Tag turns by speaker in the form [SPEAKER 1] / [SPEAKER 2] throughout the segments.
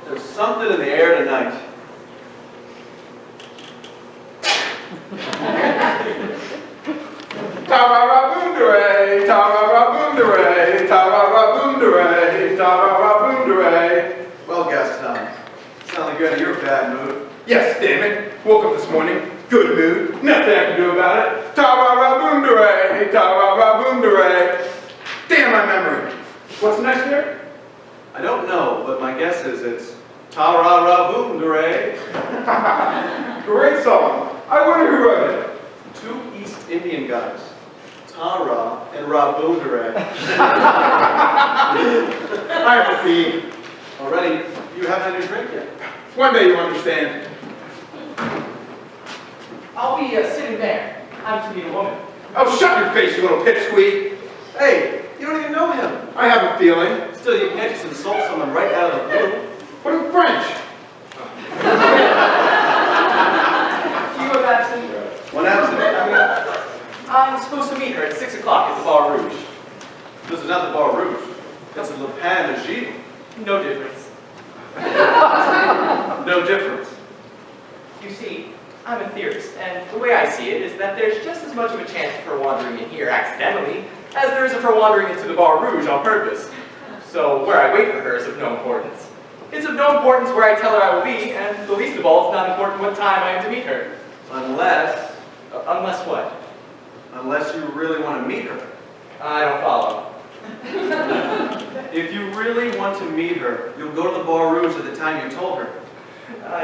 [SPEAKER 1] There's something in the air tonight.
[SPEAKER 2] Ta-ra-ra-boom-de-ray, ta-ra-ra-boom-de-ray, ta-ra-ra-boom-de-ray, ta-ra-ra-boom-de-ray.
[SPEAKER 1] Well, Gaston, sound like you're in your bad mood.
[SPEAKER 2] Yes, damn it. Woke up this morning, good mood, nothing I can do about it. Ta-ra-ra-boom-de-ray, ta-ra-ra-boom-de-ray. Damn my memory. What's the next lyric?
[SPEAKER 1] I don't know, but my guess is it's ta-ra-ra-boom-de-ray.
[SPEAKER 2] Great song. I wonder who wrote it.
[SPEAKER 1] Two East Indian guys, Ta-ra and Ra-boom-de-ray.
[SPEAKER 2] I have to pee.
[SPEAKER 1] Already, you haven't had your drink yet.
[SPEAKER 2] One day you'll understand.
[SPEAKER 3] I'll be sitting there. I'm to meet a woman.
[SPEAKER 2] Oh, shut your face, you little pipsqueak.
[SPEAKER 1] Hey, you don't even know him.
[SPEAKER 2] I have a feeling.
[SPEAKER 1] Still, you can't just insult someone right out of the blue.
[SPEAKER 2] What in French?
[SPEAKER 3] You have absent?
[SPEAKER 1] One absent.
[SPEAKER 3] I'm supposed to meet her at 6 o'clock at the Bar Rouge.
[SPEAKER 1] This is not the Bar Rouge. It's the Lapin Agile.
[SPEAKER 3] No difference.
[SPEAKER 1] No difference.
[SPEAKER 3] You see, I'm a theorist, and the way I see it is that there's just as much of a chance of her wandering in here accidentally as there is of her wandering into the Bar Rouge on purpose. So where I wait for her is of no importance. It's of no importance where I tell her I will be, and the least of all, it's not important what time I am to meet her.
[SPEAKER 1] Unless
[SPEAKER 3] Unless what?
[SPEAKER 1] Unless you really want to meet her.
[SPEAKER 3] I don't follow.
[SPEAKER 1] If you really want to meet her, you'll go to the Bar Rouge at the time you told her.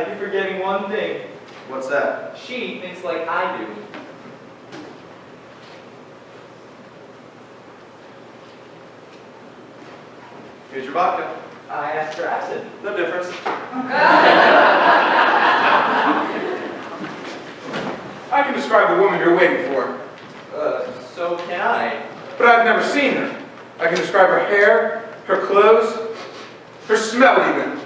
[SPEAKER 3] You're forgetting one thing.
[SPEAKER 1] What's that?
[SPEAKER 3] She thinks like I do.
[SPEAKER 1] Here's your vodka.
[SPEAKER 3] I asked her absent.
[SPEAKER 1] No difference.
[SPEAKER 2] I can describe the woman you're waiting for.
[SPEAKER 3] So can I.
[SPEAKER 2] But I've never seen her. I can describe her hair, her clothes, her smell even.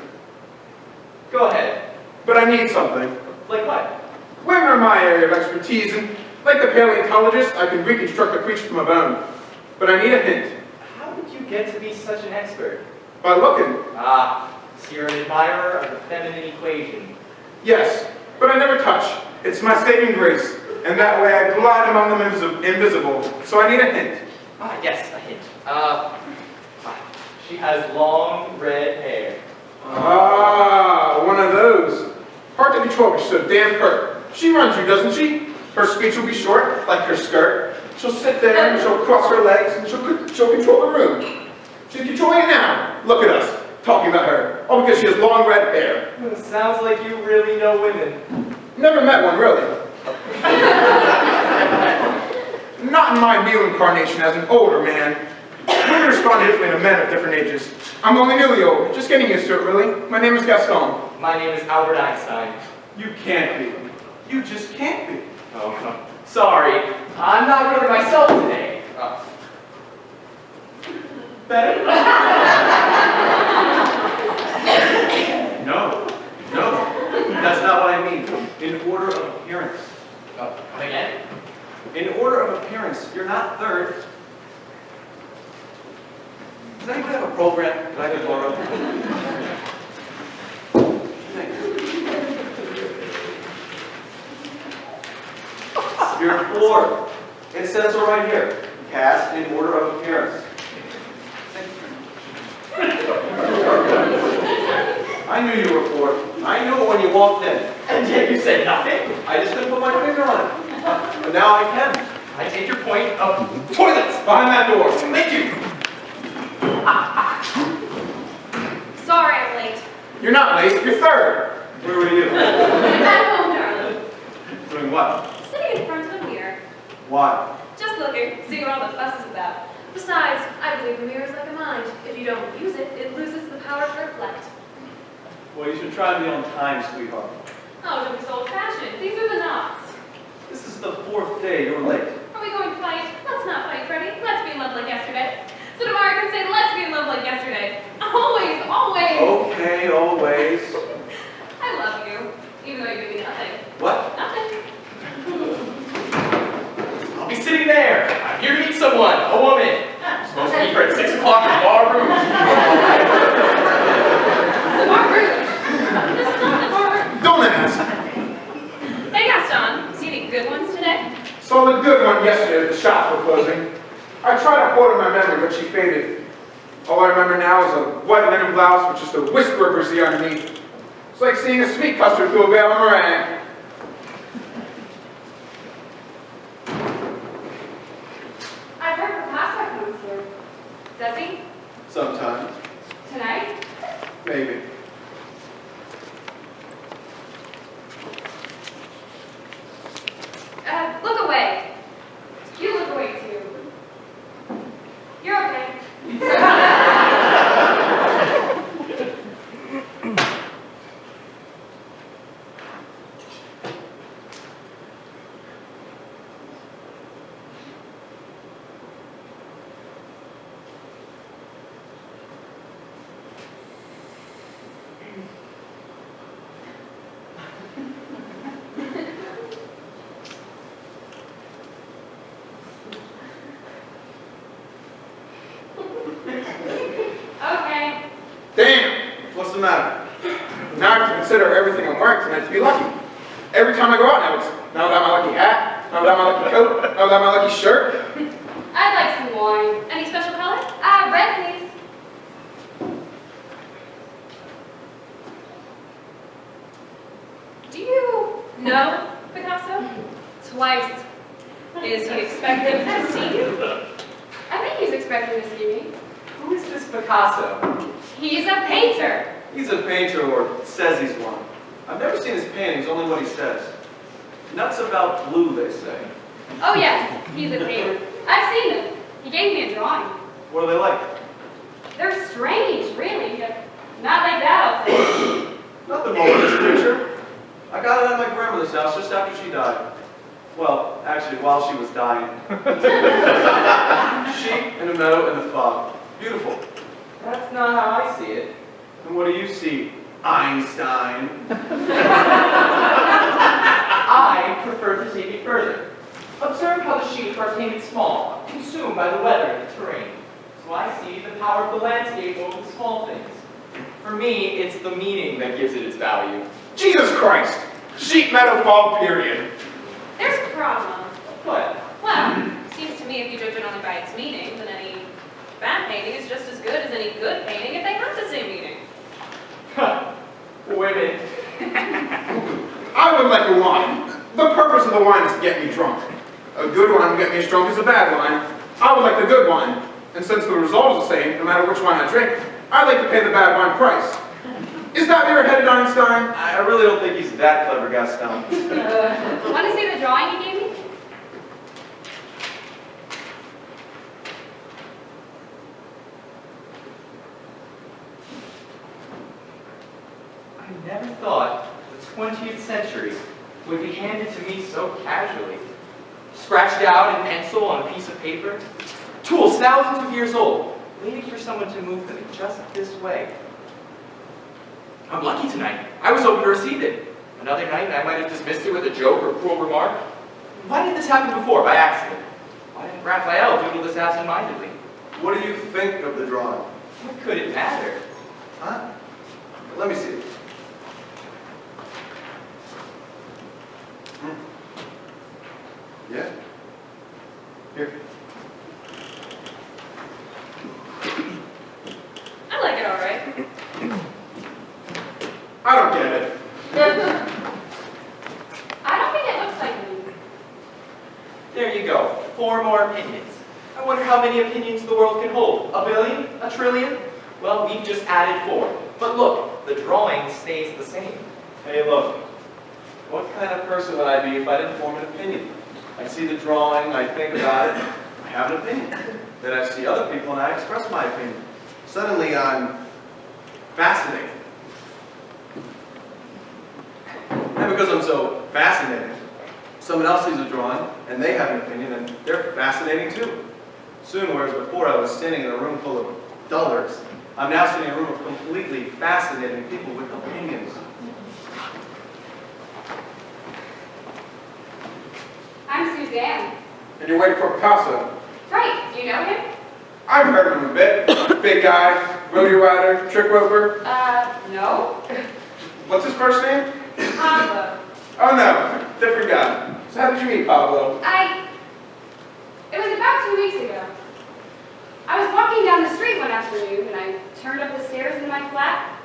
[SPEAKER 3] Go ahead.
[SPEAKER 2] But I need something.
[SPEAKER 3] Like what?
[SPEAKER 2] Women are my area of expertise, and like the paleontologist, I can reconstruct a creature from a bone. But I need a hint.
[SPEAKER 3] How did you get to be such an expert?
[SPEAKER 2] By looking.
[SPEAKER 3] Ah, so you're an admirer of the feminine equation.
[SPEAKER 2] Yes, but I never touch. It's my saving grace. And that way I glide among them invisible. So I need a hint.
[SPEAKER 3] Ah, yes, a hint. She has long red hair.
[SPEAKER 2] Ah, one of those. Hard to control, but she's so damn pert. She runs you, doesn't she? Her speech will be short, like her skirt. She'll sit there and she'll cross her legs and she'll control the room. She's controlling it now. Look at us, talking about her. All because she has long red hair.
[SPEAKER 3] Sounds like you really know women.
[SPEAKER 2] Never met one, really. Not in my new incarnation as an older man. Women respond differently to men of different ages. I'm only newly old, just getting used to it, really. My name is Gaston.
[SPEAKER 3] My name is Albert Einstein.
[SPEAKER 1] You can't be. You just can't be.
[SPEAKER 3] Oh, sorry. I'm not really myself today. Better?
[SPEAKER 1] No. That's not what I mean. In order of appearance.
[SPEAKER 3] Come again?
[SPEAKER 1] In order of appearance, you're not third. Does anybody have a program that I could borrow? Thank you. You're fourth. It says so right here. Cast in order of appearance. I knew you were fourth. I knew it when you walked in.
[SPEAKER 3] And yet you said nothing?
[SPEAKER 1] I just couldn't put my finger on it. But now I can.
[SPEAKER 3] I take your point of toilets.
[SPEAKER 2] Behind that door.
[SPEAKER 3] Thank you.
[SPEAKER 4] Sorry I'm late.
[SPEAKER 2] You're not late, you're third.
[SPEAKER 1] Where were you?
[SPEAKER 4] At home, darling.
[SPEAKER 1] Doing what?
[SPEAKER 4] Sitting in front of a mirror.
[SPEAKER 1] Why?
[SPEAKER 4] Just looking, seeing what all the fuss is about. Besides, I believe the mirror is like a mind. If you don't use it, it loses the power to reflect.
[SPEAKER 1] Well, you should try to be on time, sweetheart.
[SPEAKER 4] Oh, don't be so old-fashioned. These are the knots.
[SPEAKER 1] This is the fourth day you're late.
[SPEAKER 4] Are we going to fight? Let's not fight, Freddy. Let's be in love like yesterday. So tomorrow I can say, let's be in love like yesterday. Always, always.
[SPEAKER 1] Okay, always.
[SPEAKER 4] I love you, even though you give me nothing.
[SPEAKER 1] What?
[SPEAKER 4] Nothing.
[SPEAKER 3] I'll be sitting there. I'm here to meet someone, a woman. I'm supposed to meet her at 6 o'clock in the Bar Rouge.
[SPEAKER 4] The Bar Rouge.
[SPEAKER 2] posing. I tried to hold in my memory, but she faded. All I remember now is a white linen blouse with just a whisper of brisée underneath. It's like seeing a sweet custard through a veil of meringue.
[SPEAKER 4] I've heard Picasso comes here. Does he?
[SPEAKER 1] Sometimes.
[SPEAKER 4] Tonight?
[SPEAKER 1] Maybe.
[SPEAKER 4] Look away. You look away too. You're okay. Okay.
[SPEAKER 2] Damn!
[SPEAKER 1] What's the matter?
[SPEAKER 2] Now I have to consider everything I'm wearing tonight to be lucky. Every time I go out now, it's now without my lucky hat, now without my lucky coat, now without my lucky shirt.
[SPEAKER 4] I'd like some wine. Any special color? Red, please. Do you know Picasso? Twice. Is he expecting to see you? I think he's expecting to see me.
[SPEAKER 3] Who is this Picasso?
[SPEAKER 4] He's a painter.
[SPEAKER 1] He's a painter, or says he's one. I've never seen his paintings, only what he says. Nuts about blue, they say.
[SPEAKER 4] Oh yes, he's a painter. I've seen them. He gave me a drawing.
[SPEAKER 1] What are they like?
[SPEAKER 4] They're strange, really. Not like that, I'll say.
[SPEAKER 1] Nothing wrong with this picture. I got it at my grandmother's house just after she died. Well, actually, while she was dying. Sheep in a meadow in the fog. Beautiful.
[SPEAKER 3] That's not how I see it.
[SPEAKER 1] And what do you see, Einstein?
[SPEAKER 3] I prefer to take it further. Observe how the sheep are painted small, consumed by the weather and the terrain. So I see the power of the landscape over the small things. For me, it's the meaning that gives it its value.
[SPEAKER 2] Jesus Christ! Sheep meadow fog period.
[SPEAKER 4] There's a problem.
[SPEAKER 3] What?
[SPEAKER 4] Well, seems to me if you judge it only by its meaning, then any bad painting is just as good as any good painting if they have the same meaning.
[SPEAKER 3] Women.
[SPEAKER 2] I would like a wine. The purpose of the wine is to get me drunk. A good wine will get me as drunk as a bad wine. I would like the good wine. And since the result is the same, no matter which wine I drink, I'd like to pay the bad wine price. Is that where you're headed, Einstein?
[SPEAKER 1] I really don't think he's that clever, Gaston.
[SPEAKER 4] Want to see the drawing he gave me?
[SPEAKER 3] I never thought the 20th century would be handed to me so casually. Scratched out in pencil on a piece of paper. Tools thousands of years old, waiting for someone to move them just this way. I'm lucky tonight. I was hoping to receive it. Another night, I might have dismissed it with a joke or cruel remark. Why didn't this happen before, by accident? Why didn't Raphael doodle this absent-mindedly?
[SPEAKER 1] What do you think of the drawing?
[SPEAKER 3] What could it matter?
[SPEAKER 1] Huh? Let me see it. Yeah? Here.
[SPEAKER 4] I like it all right.
[SPEAKER 2] I don't get it.
[SPEAKER 4] I don't think it looks like me.
[SPEAKER 3] There you go. 4 more opinions. I wonder how many opinions the world can hold. A billion? A trillion? Well, we've just added 4. But look, the drawing stays the same.
[SPEAKER 1] Hey, look. What kind of person would I be if I didn't form an opinion? I see the drawing, I think about it, I have an opinion. Then I see other people and I express my opinion. Suddenly I'm fascinated. And because I'm so fascinated, someone else sees a drawing and they have an opinion and they're fascinating too. Soon, whereas before I was standing in a room full of dullards, I'm now sitting in a room of completely fascinating people with opinions.
[SPEAKER 4] I'm Suzanne.
[SPEAKER 2] And you're waiting for Picasso.
[SPEAKER 4] Right, do you know him?
[SPEAKER 2] I've heard of him a bit. Big guy, rodeo rider, trick roper.
[SPEAKER 4] No.
[SPEAKER 2] What's his first name?
[SPEAKER 4] Pablo.
[SPEAKER 2] Oh no, different guy. So how did you meet Pablo?
[SPEAKER 5] It was about 2 weeks ago. I was walking down the street one afternoon, and I turned up the stairs in my flat,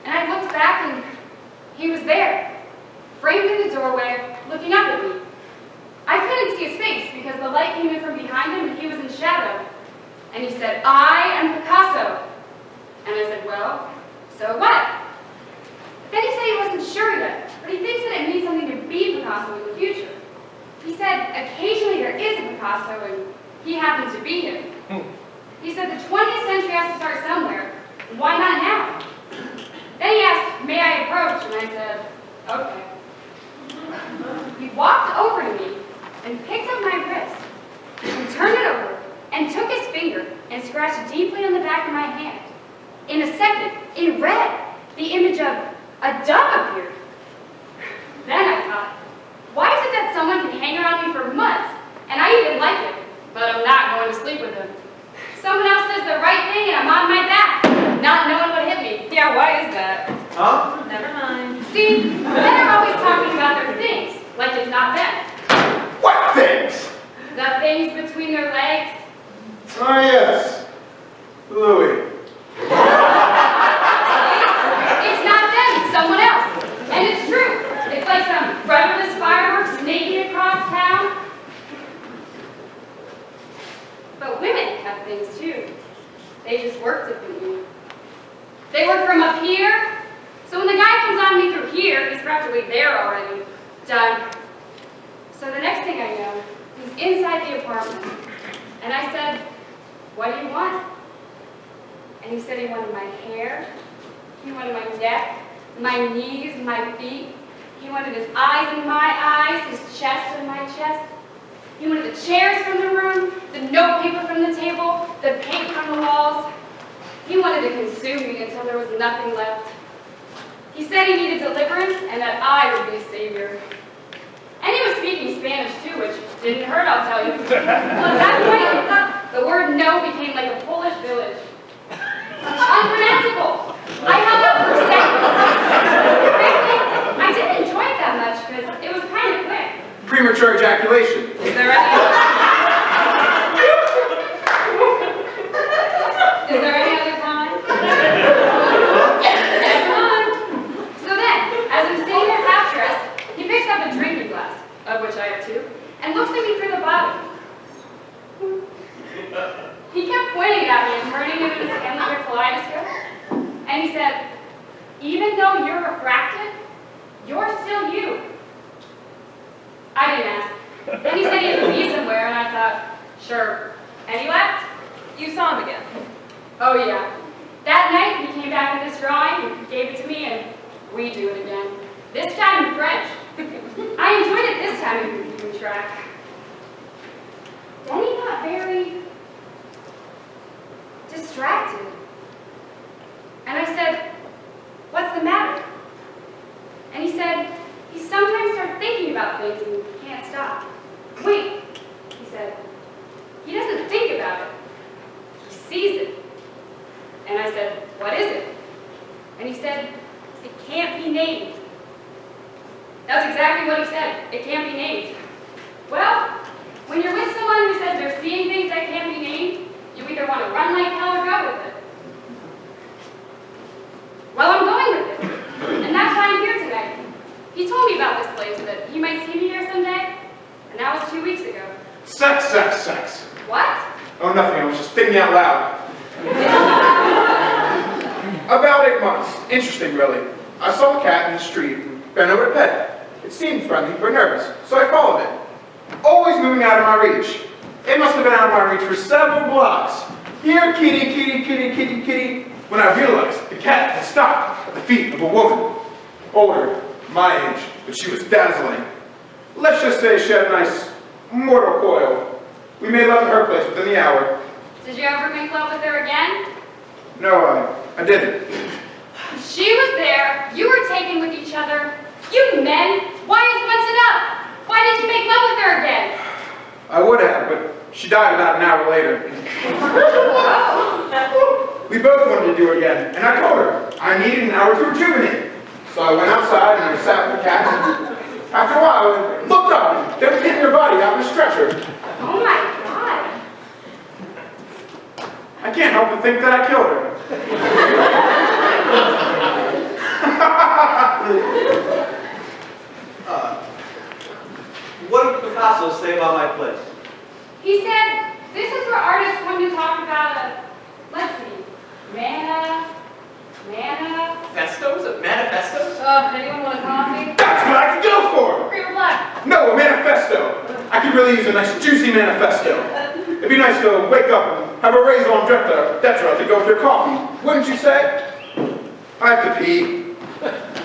[SPEAKER 5] and I looked back, and he was there, framed in the doorway, looking up at me. I couldn't see his face because the light came in from behind him, and he was in shadow. And he said, "I am Picasso." And I said, "Well, so what?" Then he said he wasn't sure yet, but he thinks that it means something to be Picasso in the future. He said occasionally there is a Picasso, and he happens to be him. He said the 20th century has to start somewhere. Why not now? Then he asked, "May I approach?" And I said, "Okay." He walked over to me and picked up my wrist and turned it over and took his finger and scratched deeply on the back of my hand. In a second, in red, the image of a dove appeared. Then I thought, why is it that someone can hang around me for months, and I even like it, but I'm not going to sleep with him? Someone else says the right thing and I'm on my back, not knowing what hit me.
[SPEAKER 4] Yeah, why is that?
[SPEAKER 1] Huh?
[SPEAKER 4] Never mind.
[SPEAKER 5] See, men are always talking about their things, like it's not them.
[SPEAKER 2] What things?
[SPEAKER 5] The things between their legs.
[SPEAKER 2] Ah, yes. Louis.
[SPEAKER 5] It's not them, it's someone else. And it's true. It's like some rudderless fireworks snaking across town. But women have things too. They just work differently. They work from up here. So when the guy comes on me through here, he's practically there already. Done. So the next thing I know, he's inside the apartment. And I said, "What do you want?" And he said he wanted my hair, he wanted my neck, my knees, my feet. He wanted his eyes in my eyes, his chest in my chest. He wanted the chairs from the room, the notepaper from the table, the paint from the walls. He wanted to consume me until there was nothing left. He said he needed deliverance and that I would be a savior. And he was speaking Spanish too, which didn't hurt, I'll tell you. Well, at that point, the word no became like a Polish village. Unpronounceable. I hung up for seconds. Frankly, I didn't enjoy it that much because it was kind of quick.
[SPEAKER 2] Premature ejaculation.
[SPEAKER 4] Is there any other time?
[SPEAKER 5] Never mind. So then, as I'm sitting there half dressed, he picks up a drinking glass, of which I have two, and looks at me through the bottom. He kept pointing at me and turning it in his hand like a kaleidoscope. And he said, "Even though you're refracted, you're still you." I didn't ask. Then he said he had to be somewhere, and I thought, sure. And he left.
[SPEAKER 4] You saw him again.
[SPEAKER 5] Oh yeah. That night he came back with this drawing and gave it to me, and we do it again. This time in French. I enjoyed it this time if you keep track. Then he got very distracted. And I said, "What's the matter?" And he said, he sometimes starts thinking about things and can't stop. "Wait," he said. "He doesn't think about it. He sees it." And I said, "What is it?" And he said, "It can't be named." That's exactly what he said. It can't be named. Well, when you're with someone who says they're seeing things that can't be named, you either want to run like hell or go with it. Well, I'm going with it. And that's why I'm here tonight. He told me about this place, that he might see me here someday. And that was 2 weeks ago.
[SPEAKER 2] Sex, sex, sex.
[SPEAKER 5] What?
[SPEAKER 2] Oh, nothing. I was just thinking out loud. About 8 months. Interesting, really. I saw a cat in the street and bent over to pet it. It seemed friendly but nervous, so I followed it. Always moving out of my reach. It must have been out of my reach for several blocks. Here, kitty, kitty, kitty, kitty, kitty. When I realized the cat had stopped at the feet of a woman. Older, my age, but she was dazzling. Let's just say she had a nice mortal coil. We made love at her place within the hour.
[SPEAKER 5] Did you ever make love with her again?
[SPEAKER 2] No, I didn't.
[SPEAKER 5] She was there. You were taken with each other. You men, why is once enough? Why did you make love with her again?
[SPEAKER 2] I would have, but she died about an hour later. We both wanted to do it again, and I told her I needed an hour to rejuvenate. So I went outside and I sat with the cat. After a while, I looked up, and there was getting her body out in a stretcher.
[SPEAKER 5] Oh my God.
[SPEAKER 2] I can't help but think that I killed her.
[SPEAKER 1] What did Picasso say about my place?
[SPEAKER 5] He said, this is where artists come to talk about let's see,
[SPEAKER 3] Festos? Manifestos?
[SPEAKER 5] anyone want a coffee?
[SPEAKER 2] That's what I could go for!
[SPEAKER 5] Green or black?
[SPEAKER 2] No, a manifesto. I could really use a nice juicy manifesto. It'd be nice to wake up and have a raison d'etre to go with your coffee. Wouldn't you say? I have to pee.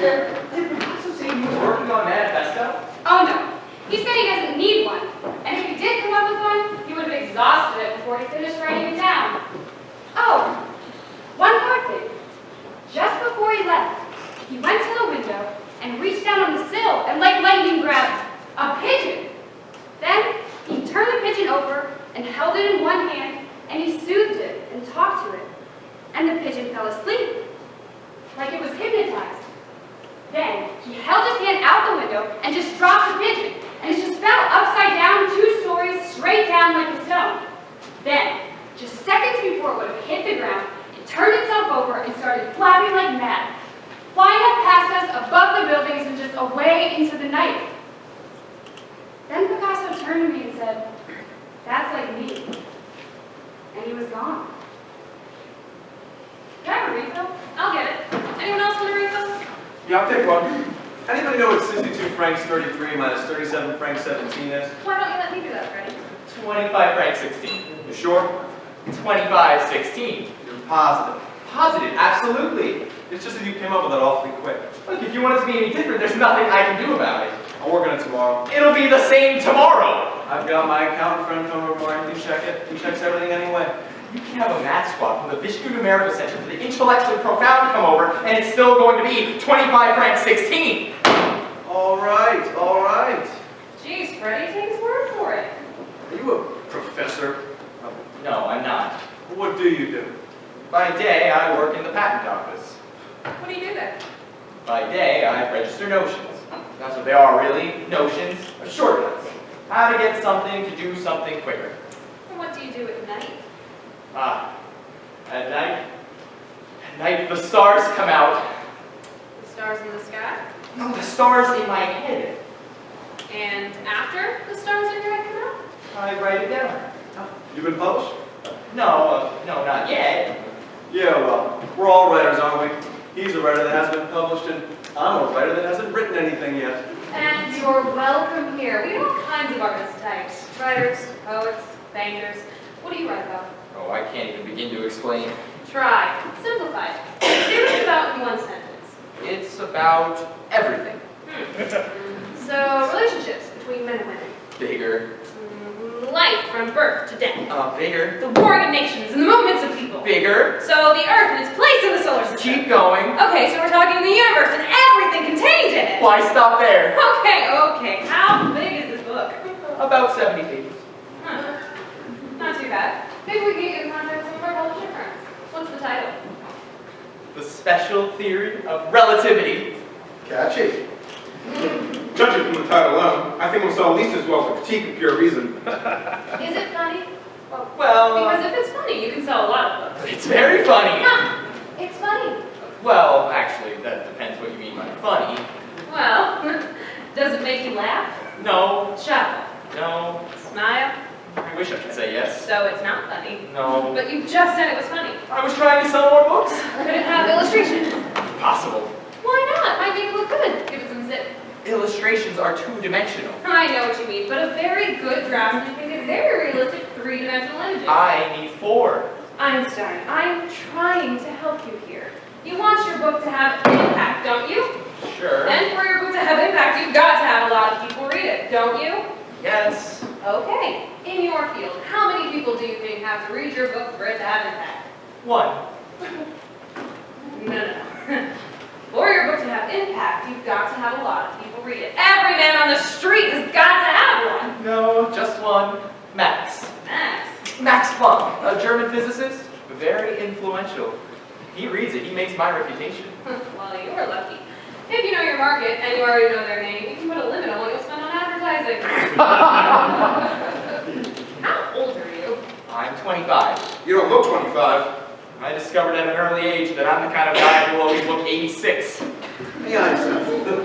[SPEAKER 3] Did Picasso say he was working on manifesto?
[SPEAKER 5] Oh no. He said he doesn't need one. And if he did come up with one, he would have exhausted it before he finished writing it down. Oh, one more thing. Just before he left, he went to the window and reached down on the sill and like lightning grabbed a pigeon. Then he turned the pigeon over and held it in one hand and he soothed it and talked to it. And the pigeon fell asleep, like it was hypnotized. Then he held his hand out the window and just dropped the pigeon, and it just fell upside down 2 stories straight down like a stone. Then, just seconds before it would have hit the ground, it turned itself over and started flapping like mad, flying up past us above the buildings and just away into the night. Then Picasso turned to me and said, "That's like me." And he was gone. Can I have a refill? I'll get it. Anyone else want a refill?
[SPEAKER 2] Yeah, I'll take one.
[SPEAKER 1] Anybody know what 62 francs 33 minus 37 francs 17 is?
[SPEAKER 4] Why don't you let me do that, Freddy?
[SPEAKER 3] 25 francs 16.
[SPEAKER 1] You sure?
[SPEAKER 3] 25 16.
[SPEAKER 1] You're positive.
[SPEAKER 3] Positive, absolutely.
[SPEAKER 1] It's just that you came up with it awfully quick.
[SPEAKER 3] Look, if you want it to be any different, there's nothing I can do about it.
[SPEAKER 1] I'll work on it tomorrow.
[SPEAKER 3] It'll be the same tomorrow.
[SPEAKER 1] I've got my accountant friend come over tomorrow and check it. He checks everything anyway.
[SPEAKER 3] You can have a math squad from the Vishnu Numerical Center for the Intellectually Profound come over, and it's still going to be 25 francs 16.
[SPEAKER 1] All right, all right.
[SPEAKER 4] Jeez, Freddy, take his word for it.
[SPEAKER 1] Are you a professor?
[SPEAKER 3] No, I'm not.
[SPEAKER 1] What do you do?
[SPEAKER 3] By day, I work in the patent office.
[SPEAKER 4] What do you do then?
[SPEAKER 3] By day, I register notions. That's what they are, really. Notions of shortcuts. How to get something to do something quicker.
[SPEAKER 4] And what do you do at night?
[SPEAKER 3] At night the stars come out.
[SPEAKER 4] The stars in the sky?
[SPEAKER 3] No, the stars in my head.
[SPEAKER 4] And after the stars in your head come out?
[SPEAKER 3] I write it down.
[SPEAKER 1] You've been published?
[SPEAKER 3] No, not yet.
[SPEAKER 1] Yeah, well, we're all writers, aren't we? He's a writer that hasn't been published, and I'm a writer that hasn't written anything yet.
[SPEAKER 4] And you're welcome here. We have all kinds of artist types. Writers, poets, painters. What do you write about?
[SPEAKER 3] Oh, I can't even begin to explain.
[SPEAKER 4] Try. Simplify it. See what it's about in one sentence.
[SPEAKER 3] It's about everything.
[SPEAKER 4] So, relationships between men and women.
[SPEAKER 3] Bigger.
[SPEAKER 4] Life from birth to death.
[SPEAKER 3] Bigger.
[SPEAKER 4] The warring of nations and the movements of people.
[SPEAKER 3] Bigger.
[SPEAKER 4] So, the Earth and its place in the solar system.
[SPEAKER 3] Keep going.
[SPEAKER 4] Okay, so we're talking the universe and everything contained in it.
[SPEAKER 3] Why stop there?
[SPEAKER 4] Okay. How big is this book?
[SPEAKER 3] About 70 pages.
[SPEAKER 4] Huh. Not too bad. Maybe we can get in contact with some of our publisher friends. What's the title?
[SPEAKER 3] The Special Theory of Relativity.
[SPEAKER 1] Catchy.
[SPEAKER 2] Judging from the title alone, I think we'll sell at least as well as a critique of pure reason.
[SPEAKER 4] Is it funny?
[SPEAKER 3] Well,
[SPEAKER 4] Because if it's funny, you can sell a lot of books.
[SPEAKER 3] it's very funny.
[SPEAKER 4] Huh. It's funny.
[SPEAKER 3] Well, actually, that depends what you mean by funny.
[SPEAKER 4] Well, does it make you laugh?
[SPEAKER 3] No,
[SPEAKER 4] Chuckle?
[SPEAKER 3] no.
[SPEAKER 4] Smile?
[SPEAKER 3] I wish I could say yes.
[SPEAKER 4] So it's not funny.
[SPEAKER 3] No.
[SPEAKER 4] But you just said it was funny.
[SPEAKER 3] I was trying to sell more books.
[SPEAKER 4] Could it have illustrations?
[SPEAKER 3] Possible.
[SPEAKER 4] Why not? Might make it look good. Give it some zip.
[SPEAKER 3] Illustrations are two-dimensional.
[SPEAKER 4] I know what you mean, but a very good draftsman can get very realistic three-dimensional images.
[SPEAKER 3] I need 4.
[SPEAKER 4] Einstein, I'm trying to help you here. You want your book to have impact, don't you?
[SPEAKER 3] Sure.
[SPEAKER 4] And for your book to have impact, you've got to have a lot of people read it, don't you?
[SPEAKER 3] Yes.
[SPEAKER 4] Okay. In your field, how many people do you think have to read your book for it to have impact?
[SPEAKER 3] 1.
[SPEAKER 4] No. For your book to have impact, you've got to have a lot of people read it. Every man on the street has got to have one.
[SPEAKER 3] No, just 1. Max.
[SPEAKER 4] Max.
[SPEAKER 3] Max Planck, a German physicist, very influential. He reads it, he makes my reputation.
[SPEAKER 4] Well, you were lucky. If you know your market and you already know their name, you can put a limit on what you'll spend on advertising. How old are you?
[SPEAKER 3] I'm 25.
[SPEAKER 2] You don't look 25.
[SPEAKER 3] I discovered at an early age that I'm the kind of guy who will always look 86.
[SPEAKER 1] Hey, Einstein.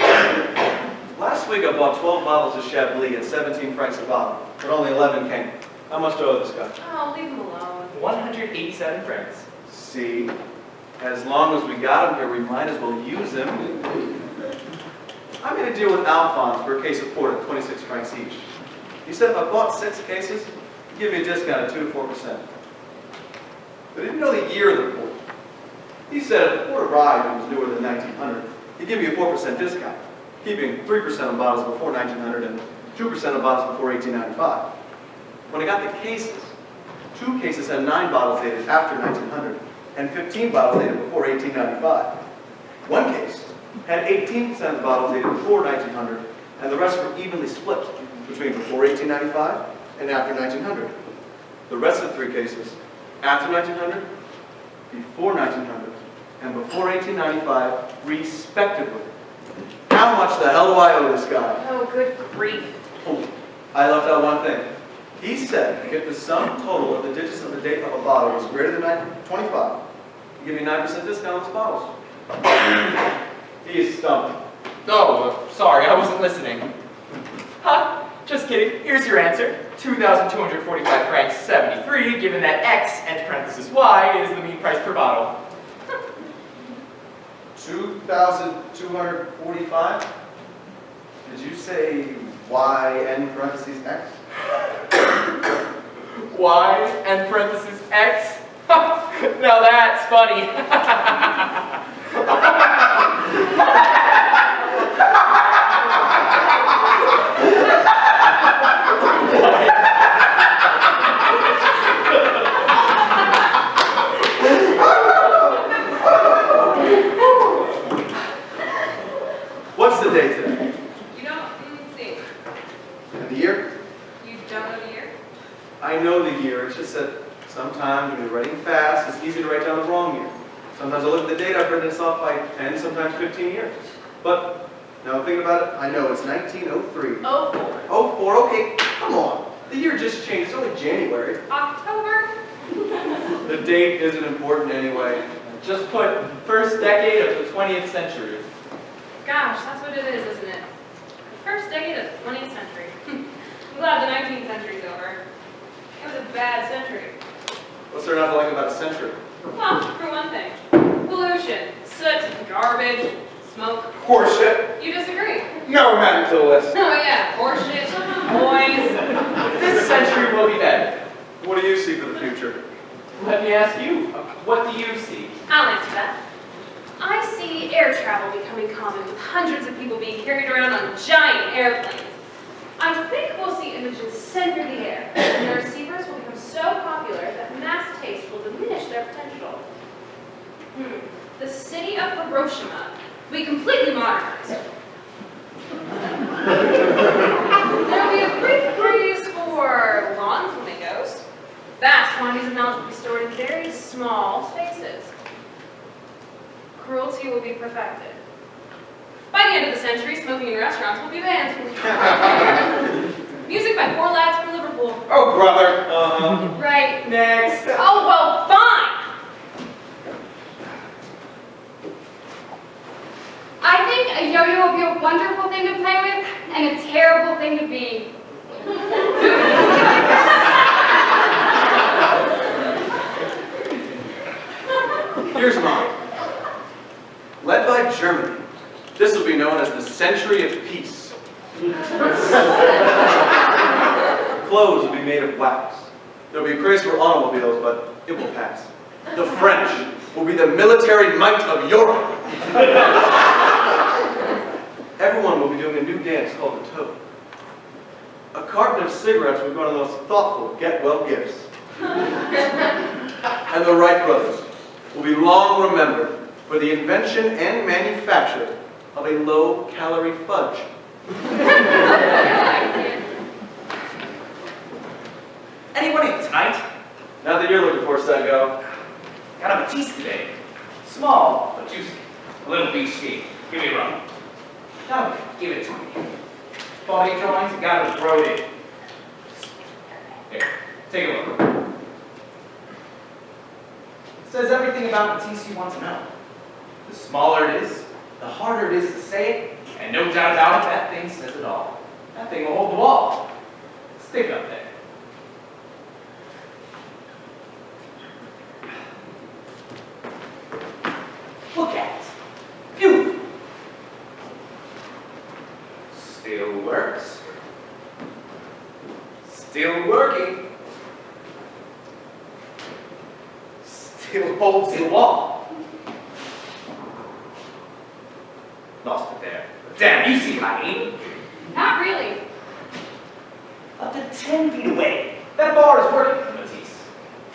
[SPEAKER 1] Last week I bought 12 bottles of Chablis at 17 francs a bottle, but only 11 Kane. How much do I owe this guy?
[SPEAKER 4] Oh, leave him alone.
[SPEAKER 3] 187 francs.
[SPEAKER 1] See, as long as we got him here, we might as well use him. I made a deal with Alphonse for a case of port at 26 francs each. He said if I bought 6 cases, he'd give me a discount of 2 to 4%. But I didn't know the year of the port. He said if the port arrived and was newer than 1900, he'd give me a 4% discount, keeping 3% on bottles before 1900 and 2% on bottles before 1895. When I got the cases, 2 cases had 9 bottles dated after 1900 and 15 bottles dated before 1895. 1 case had 18% of the bottles dated before 1900 and the rest were evenly split between before 1895 and after 1900. The rest of the 3 cases, after 1900, before 1900, and before 1895, respectively. How much the hell do I owe this guy?
[SPEAKER 4] Oh, good grief.
[SPEAKER 1] Oh, I left out one thing. He said if the sum total of the digits of the date of a bottle was greater than 25, he'd give me 9% discount on those bottles. He is stumped.
[SPEAKER 3] Oh, sorry, I wasn't listening. Huh? Just kidding. Here's your answer. 2,245 francs 73, given that X and parenthesis Y is the mean price per bottle.
[SPEAKER 1] 2,245? Did you say Y and parentheses X?
[SPEAKER 3] Y and parenthesis X? Now that's funny.
[SPEAKER 1] What's the date today?
[SPEAKER 4] You don't see.
[SPEAKER 1] And the year?
[SPEAKER 4] You don't know the year?
[SPEAKER 1] I know the year. It's just that sometimes when you're writing fast, it's easy to write down the wrong year. Sometimes I look at the date, I've written this off by 10, sometimes 15 years. But now thinking about it, I know it's 1903.
[SPEAKER 4] Oh, 4.
[SPEAKER 1] 04, okay, come on. The year just changed, it's only January.
[SPEAKER 4] October?
[SPEAKER 1] The date isn't important anyway.
[SPEAKER 3] Just put first decade of the 20th century.
[SPEAKER 4] Gosh, that's what it is, isn't it? The first decade of the 20th century. I'm glad the 19th century's over. It was a bad century.
[SPEAKER 1] What's there not to like about a century?
[SPEAKER 4] Well, for one thing, pollution, soot, garbage, smoke.
[SPEAKER 2] Horseshit.
[SPEAKER 4] You disagree?
[SPEAKER 2] No, I'm adding to the list.
[SPEAKER 4] Oh yeah, horseshit, boys.
[SPEAKER 3] This century will be better.
[SPEAKER 1] What do you see for the future?
[SPEAKER 3] Let me ask you, what do you see?
[SPEAKER 4] I'll answer that. I see air travel becoming common with hundreds of people being carried around on giant airplanes. I think we'll see images sent through the air, and the receivers will become so popular that mass taste will diminish their potential. The city of Hiroshima will be completely modernized. There will be a brief craze for lawn flamingos. Vast quantities of knowledge will be stored in very small spaces. Cruelty will be perfected. By the end of the century, smoking in restaurants will be banned. Music by 4 lads from Liverpool.
[SPEAKER 2] Oh, brother.
[SPEAKER 4] Right.
[SPEAKER 3] Next.
[SPEAKER 4] Oh, well, fine.
[SPEAKER 5] I think a yo-yo will be a wonderful thing to play with and a terrible thing to be.
[SPEAKER 1] Here's mine. Led by Germany, this will be known as the Century of Peace. Clothes will be made of wax. There'll be a craze for automobiles, but it will pass. The French will be the military might of Europe. Everyone will be doing a new dance called the toad. A carton of cigarettes will be one of the most thoughtful get-well gifts. And the Wright brothers will be long remembered for the invention and manufacture of a low-calorie fudge.
[SPEAKER 3] Anybody tonight?
[SPEAKER 1] Now that you're looking for, Sagot.
[SPEAKER 6] Got a Batiste today. Small, but juicy. A little beefsteak. Give me rum. No, give it to me. Body drawings, got it wrote it. Here, take a look. says everything about Matisse you want to know. The smaller it is, the harder it is to say it, and no doubt about it, that thing says it all. That thing will hold the wall. Stick up there. Look at it. Beautiful. Still works. Still working. Still holds the wall. Lost it there. But damn, you see my aim?
[SPEAKER 5] Not really.
[SPEAKER 6] Up to 10 feet away. That bar is working, Matisse.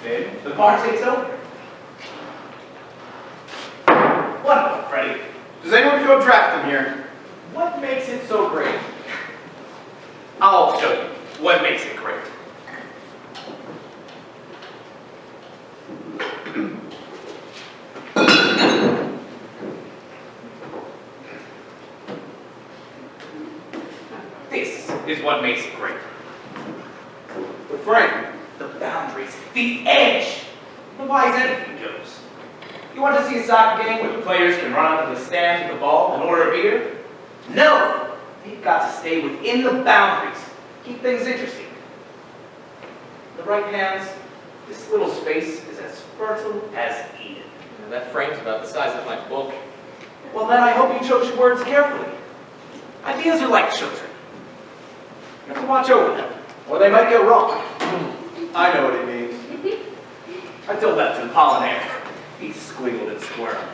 [SPEAKER 6] Then the bar takes over. Wonderful, Freddy.
[SPEAKER 2] Does anyone feel trapped in here?
[SPEAKER 3] What makes it so great?
[SPEAKER 6] I'll show you what makes it great. This is what makes it great.
[SPEAKER 2] The frame.
[SPEAKER 6] The boundaries, the edge. Otherwise anything goes. You want to see a soccer game where the players can run up to the stands with the ball and order a beer? No! They've got to stay within the boundaries. Keep things interesting. The right hands, this little space is as fertile as Eden.
[SPEAKER 3] That frame's about the size of my book.
[SPEAKER 6] Well, then I hope you chose your words carefully. Ideas are like children. You have to watch over them, or they might go wrong.
[SPEAKER 1] I know what he means.
[SPEAKER 6] I told that to Apollinaire. He squealed and squirmed.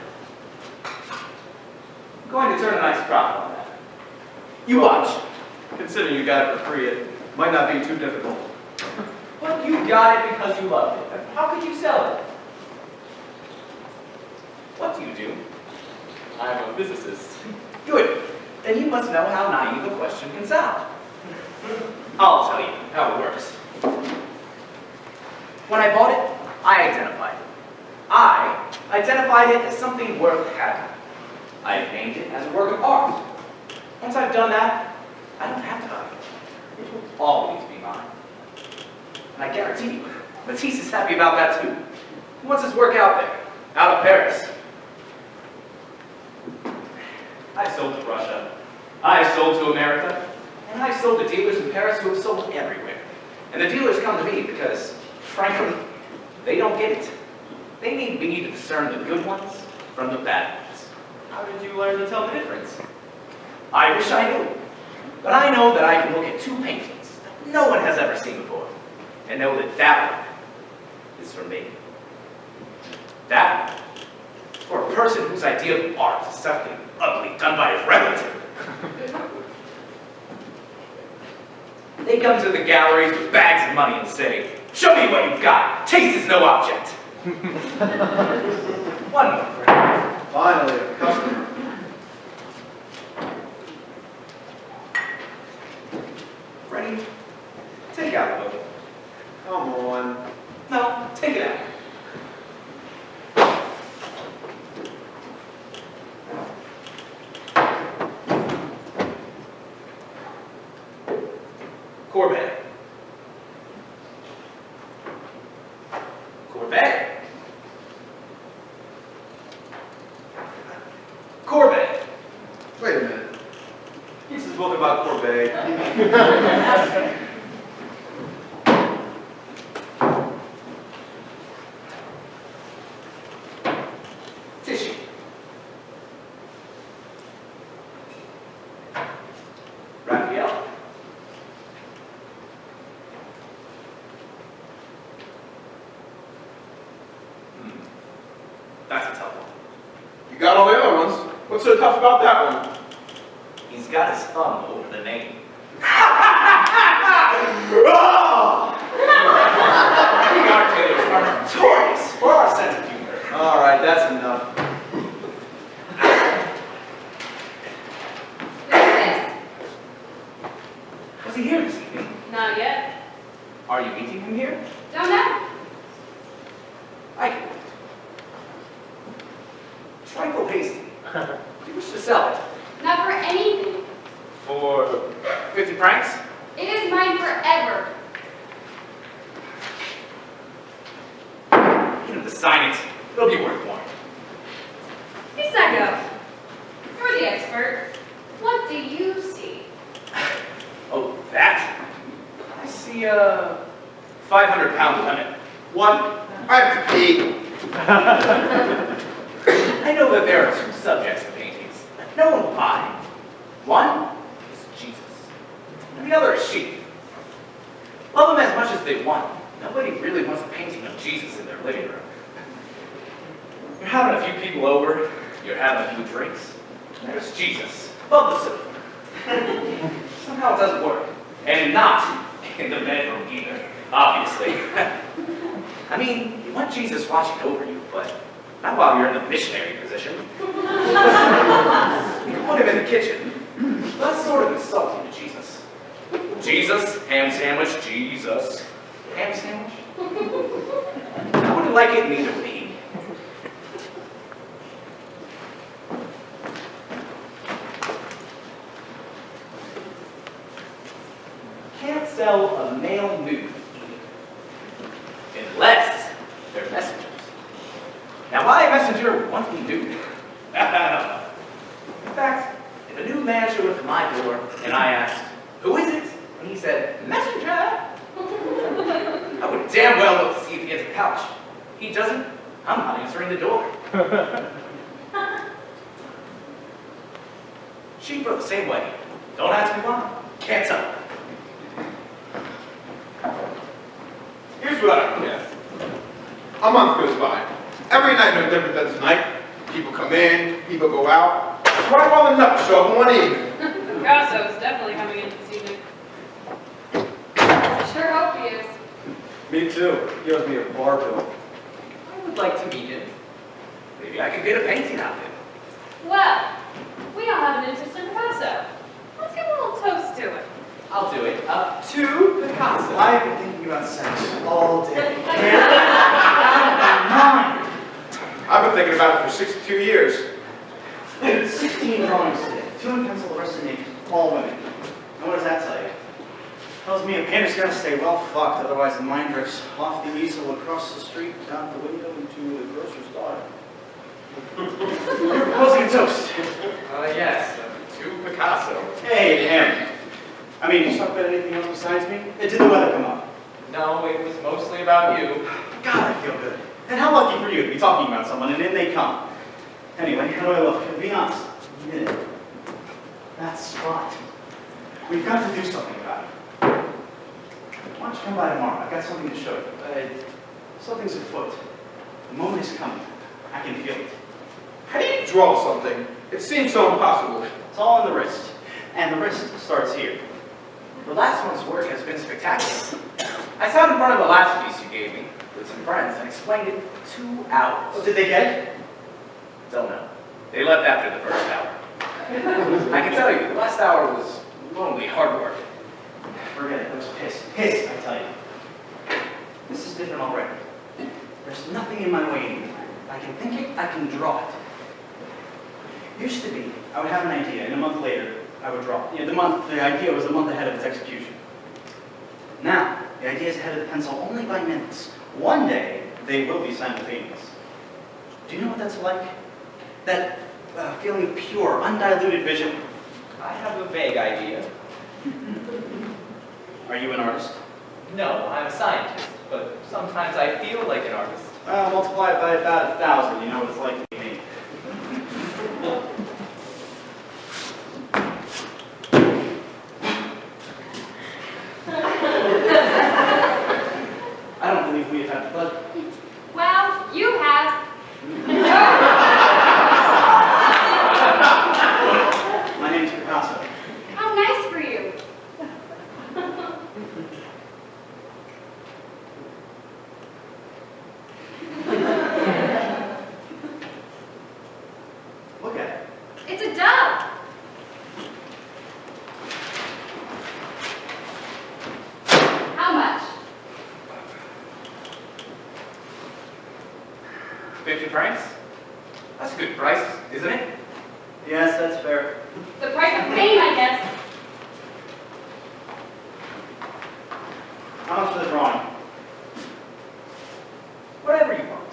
[SPEAKER 6] I'm going to turn a nice profit on that. You watch.
[SPEAKER 1] Considering you got it for free, it might not be too difficult.
[SPEAKER 3] But you got it because you loved it. How could you sell it?
[SPEAKER 6] What do you do?
[SPEAKER 3] I'm a physicist.
[SPEAKER 6] Good. Then you must know how naive a question can sound. I'll tell you how it works. When I bought it, I identified it. I identified it as something worth having. I named it as a work of art. Once I've done that, I don't have to hide it. It will always be mine. And I guarantee you, Matisse is happy about that too. He wants his work out there, out of Paris. I sold to Russia, I sold to America, and I sold to dealers in Paris who have sold everywhere. And the dealers come to me because, frankly, they don't get it. They need me to discern the good ones from the bad ones.
[SPEAKER 3] How did you learn to tell the difference?
[SPEAKER 6] I wish I knew. But I know that I can look at two paintings that no one has ever seen before, and know that that one is for me. That one is for a person whose idea of art is something ugly done by his relative. They come to the galleries with bags of money and say, "Show me what you've got. Taste is no object." One more, Freddy.
[SPEAKER 1] Finally, a customer.
[SPEAKER 6] Freddy, take out the book.
[SPEAKER 1] Come on.
[SPEAKER 6] No, take it out. Corbett. Corbett. Corbett.
[SPEAKER 1] Wait a minute. This is a book about Courbet.
[SPEAKER 6] Tissue. Raphael. That's a tough one.
[SPEAKER 2] You got all the other ones. What's so tough about that one?
[SPEAKER 6] He's got his thumb over the name. We art tailors are notorious for our sense of humor.
[SPEAKER 1] All right, that's enough.
[SPEAKER 5] This?
[SPEAKER 6] Was he here this evening?
[SPEAKER 5] Not yet.
[SPEAKER 6] Are you meeting him here?
[SPEAKER 5] Don't know.
[SPEAKER 6] I can. Trifle hasty. You wish to sell it
[SPEAKER 5] Not for anything.
[SPEAKER 6] for 50 francs?
[SPEAKER 5] It is mine forever.
[SPEAKER 6] Get him to sign it.
[SPEAKER 3] It'll be worth more.
[SPEAKER 4] Hey, Sagot. You're the expert. What do you see?
[SPEAKER 3] Oh, that? I see a 500-pound limit.
[SPEAKER 2] One, I have to pee.
[SPEAKER 3] I know that there are two subjects in paintings that no one will buy. One is Jesus, and the other is sheep. Love them as much as they want. Nobody really wants a painting of Jesus in their living room. You're having a few people over, you're having a few drinks, and there's Jesus above the sofa. Somehow it doesn't work. And not in the bedroom either, obviously. I mean, you want Jesus watching over you, but not while you're in the missionary position. You put him in the kitchen. That's sort of insulting to Jesus. Jesus, ham sandwich, Jesus. Ham sandwich? I wouldn't like it, neither would he. Can't sell a male nude unless they're messengers. Now, why a messenger would want me nude? I don't know. In fact, if a new man showed up at my door and I asked, "Who is it?" and he said, "Messenger," I would damn well look to see if he has a pouch. He doesn't. I'm not answering the door. Sheep are the same way. Don't ask me why. Can't tell.
[SPEAKER 2] Here's what I guess. A month goes by. Every night no different than tonight. People come in, people go out. That's why all the nuts show up in one evening.
[SPEAKER 4] Picasso is definitely coming in this evening.
[SPEAKER 5] Sure hope he is.
[SPEAKER 1] Me too. He owes me a bar bill.
[SPEAKER 3] I would like to meet him. Maybe I could get a painting out of him.
[SPEAKER 4] Well, we all have an interest in Picasso. Let's give a little toast to it.
[SPEAKER 3] I'll do it. To Picasso.
[SPEAKER 6] I've been thinking about sex all day.
[SPEAKER 2] I've been thinking about it for 62 years.
[SPEAKER 6] 16 drawings today. 2 in pencil, the rest in ink. All women. And what does that tell you? Tells me a painter's gotta stay well fucked, otherwise the mind drifts off the easel across the street, out the window into the grocer's daughter. You're proposing a toast.
[SPEAKER 3] Yes. To Picasso.
[SPEAKER 6] Hey, to him. I mean, you talk about anything else besides me? Did the weather come up?
[SPEAKER 3] No, it was mostly about you.
[SPEAKER 6] God, I feel good. And how lucky for you to be talking about someone and in they come. Anyway, how do I look? Be honest. That spot. We've got to do something about it. Why don't you come by tomorrow? I've got something to show you. Something's afoot. The moment is coming. I can feel it.
[SPEAKER 2] How do you draw something? It seems so impossible.
[SPEAKER 6] It's all in the wrist. And the wrist starts here. The last one's work has been spectacular.
[SPEAKER 3] I sat in front of the last piece you gave me with some friends and explained it in 2 hours.
[SPEAKER 6] Oh, did they get it?
[SPEAKER 3] Don't know. They left after the first hour. I can tell you, the last hour was lonely, hard work.
[SPEAKER 6] Forget it. It was piss. Piss, I tell you. This is different already. There's nothing in my way anymore. I can think it, I can draw it. Used to be, I would have an idea, and a month later, I would draw it. The idea was a month ahead of its execution. Now, the idea is ahead of the pencil only by minutes. One day, they will be simultaneous. Do you know what that's like? That feeling of pure, undiluted vision.
[SPEAKER 3] I have a vague idea.
[SPEAKER 6] Are you an artist?
[SPEAKER 3] No, I'm a scientist, but sometimes I feel like an artist.
[SPEAKER 6] Well, multiply it by about 1,000, you know what it's like to be me. I don't believe we have had the pleasure.
[SPEAKER 5] Well, you have.
[SPEAKER 6] My name's Picasso.
[SPEAKER 5] How nice for you.
[SPEAKER 6] Look at it.
[SPEAKER 5] It's a dove. How much?
[SPEAKER 3] 50 francs? That's a good price, isn't it?
[SPEAKER 6] Yes, that's fair.
[SPEAKER 5] The price of fame, I guess.
[SPEAKER 6] How much for the drawing?
[SPEAKER 3] Whatever you want.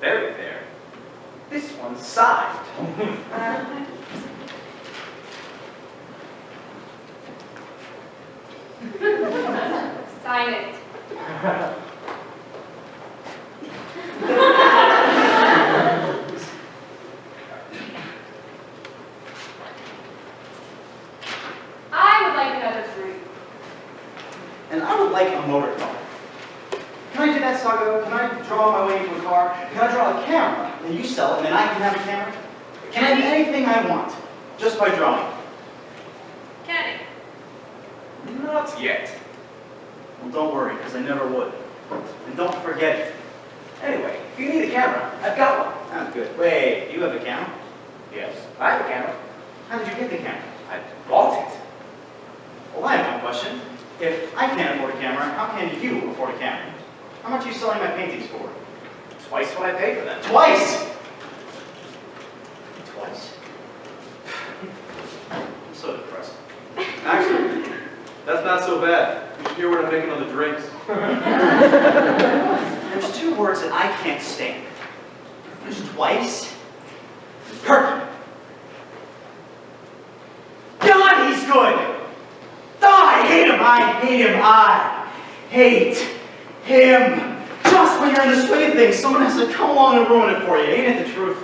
[SPEAKER 6] very fair. This one's signed.
[SPEAKER 5] Sign it. I would like another drink.
[SPEAKER 7] And I would like a motor car. Can I do that, Sagot? Can I draw my way into a car? Can I draw a camera? And you sell it, and then I can have a camera? Can I do anything I want, just by drawing?
[SPEAKER 4] Kenny.
[SPEAKER 6] Not yet.
[SPEAKER 7] Well, don't worry, because I never would. And don't forget it.
[SPEAKER 6] Anyway, if you need a camera, I've got one.
[SPEAKER 7] That's good. Wait, you have a camera?
[SPEAKER 6] Yes, I have a camera.
[SPEAKER 7] How did you get the camera?
[SPEAKER 6] I bought it.
[SPEAKER 7] Well, I have one question. If I can't afford a camera, how can you afford a camera? How much are you selling my paintings for?
[SPEAKER 6] Twice what I paid for them.
[SPEAKER 7] Twice! Twice? I'm so depressed.
[SPEAKER 1] Actually, that's not so bad. You should hear what I'm making on the drinks.
[SPEAKER 7] There's two words that I can't stand. There's twice and perky. God, he's good! Oh, I hate him, I hate him, I hate him. Just when you're in the swing of things, someone has to come along and ruin it for you. Ain't it the truth?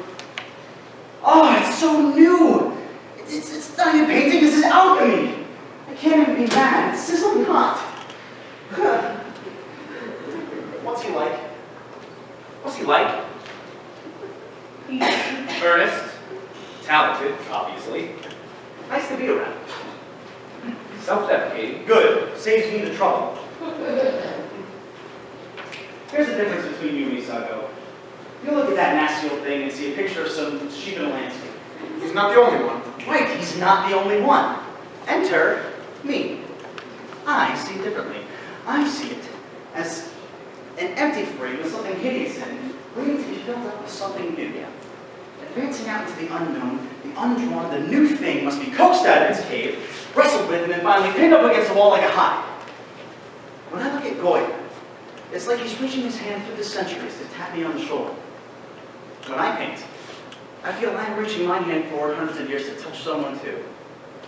[SPEAKER 7] Oh, it's so new. It's not even painting, this is alchemy. I can't even be mad. It's sizzling hot. What's he like?
[SPEAKER 6] What's he like? He's earnest, talented, obviously. Nice to be around. Self-deprecating.
[SPEAKER 7] Good. Saves me the trouble. Here's the difference between you and me, Sagot. You look at that nasty old thing and see a picture of some sheep in a landscape.
[SPEAKER 2] He's not the only one.
[SPEAKER 7] Right, he's not the only one. Enter me. I see differently. I see it as an empty frame with something hideous in it, waiting to be filled up with something new. Advancing out into the unknown, the undrawn, the new thing must be coaxed out of its cave, wrestled with, and then finally pinned up against the wall like a hide. When I look at Goya, it's like he's reaching his hand through the centuries to tap me on the shoulder. When I paint, I feel I'm reaching my hand forward hundreds of years to touch someone too.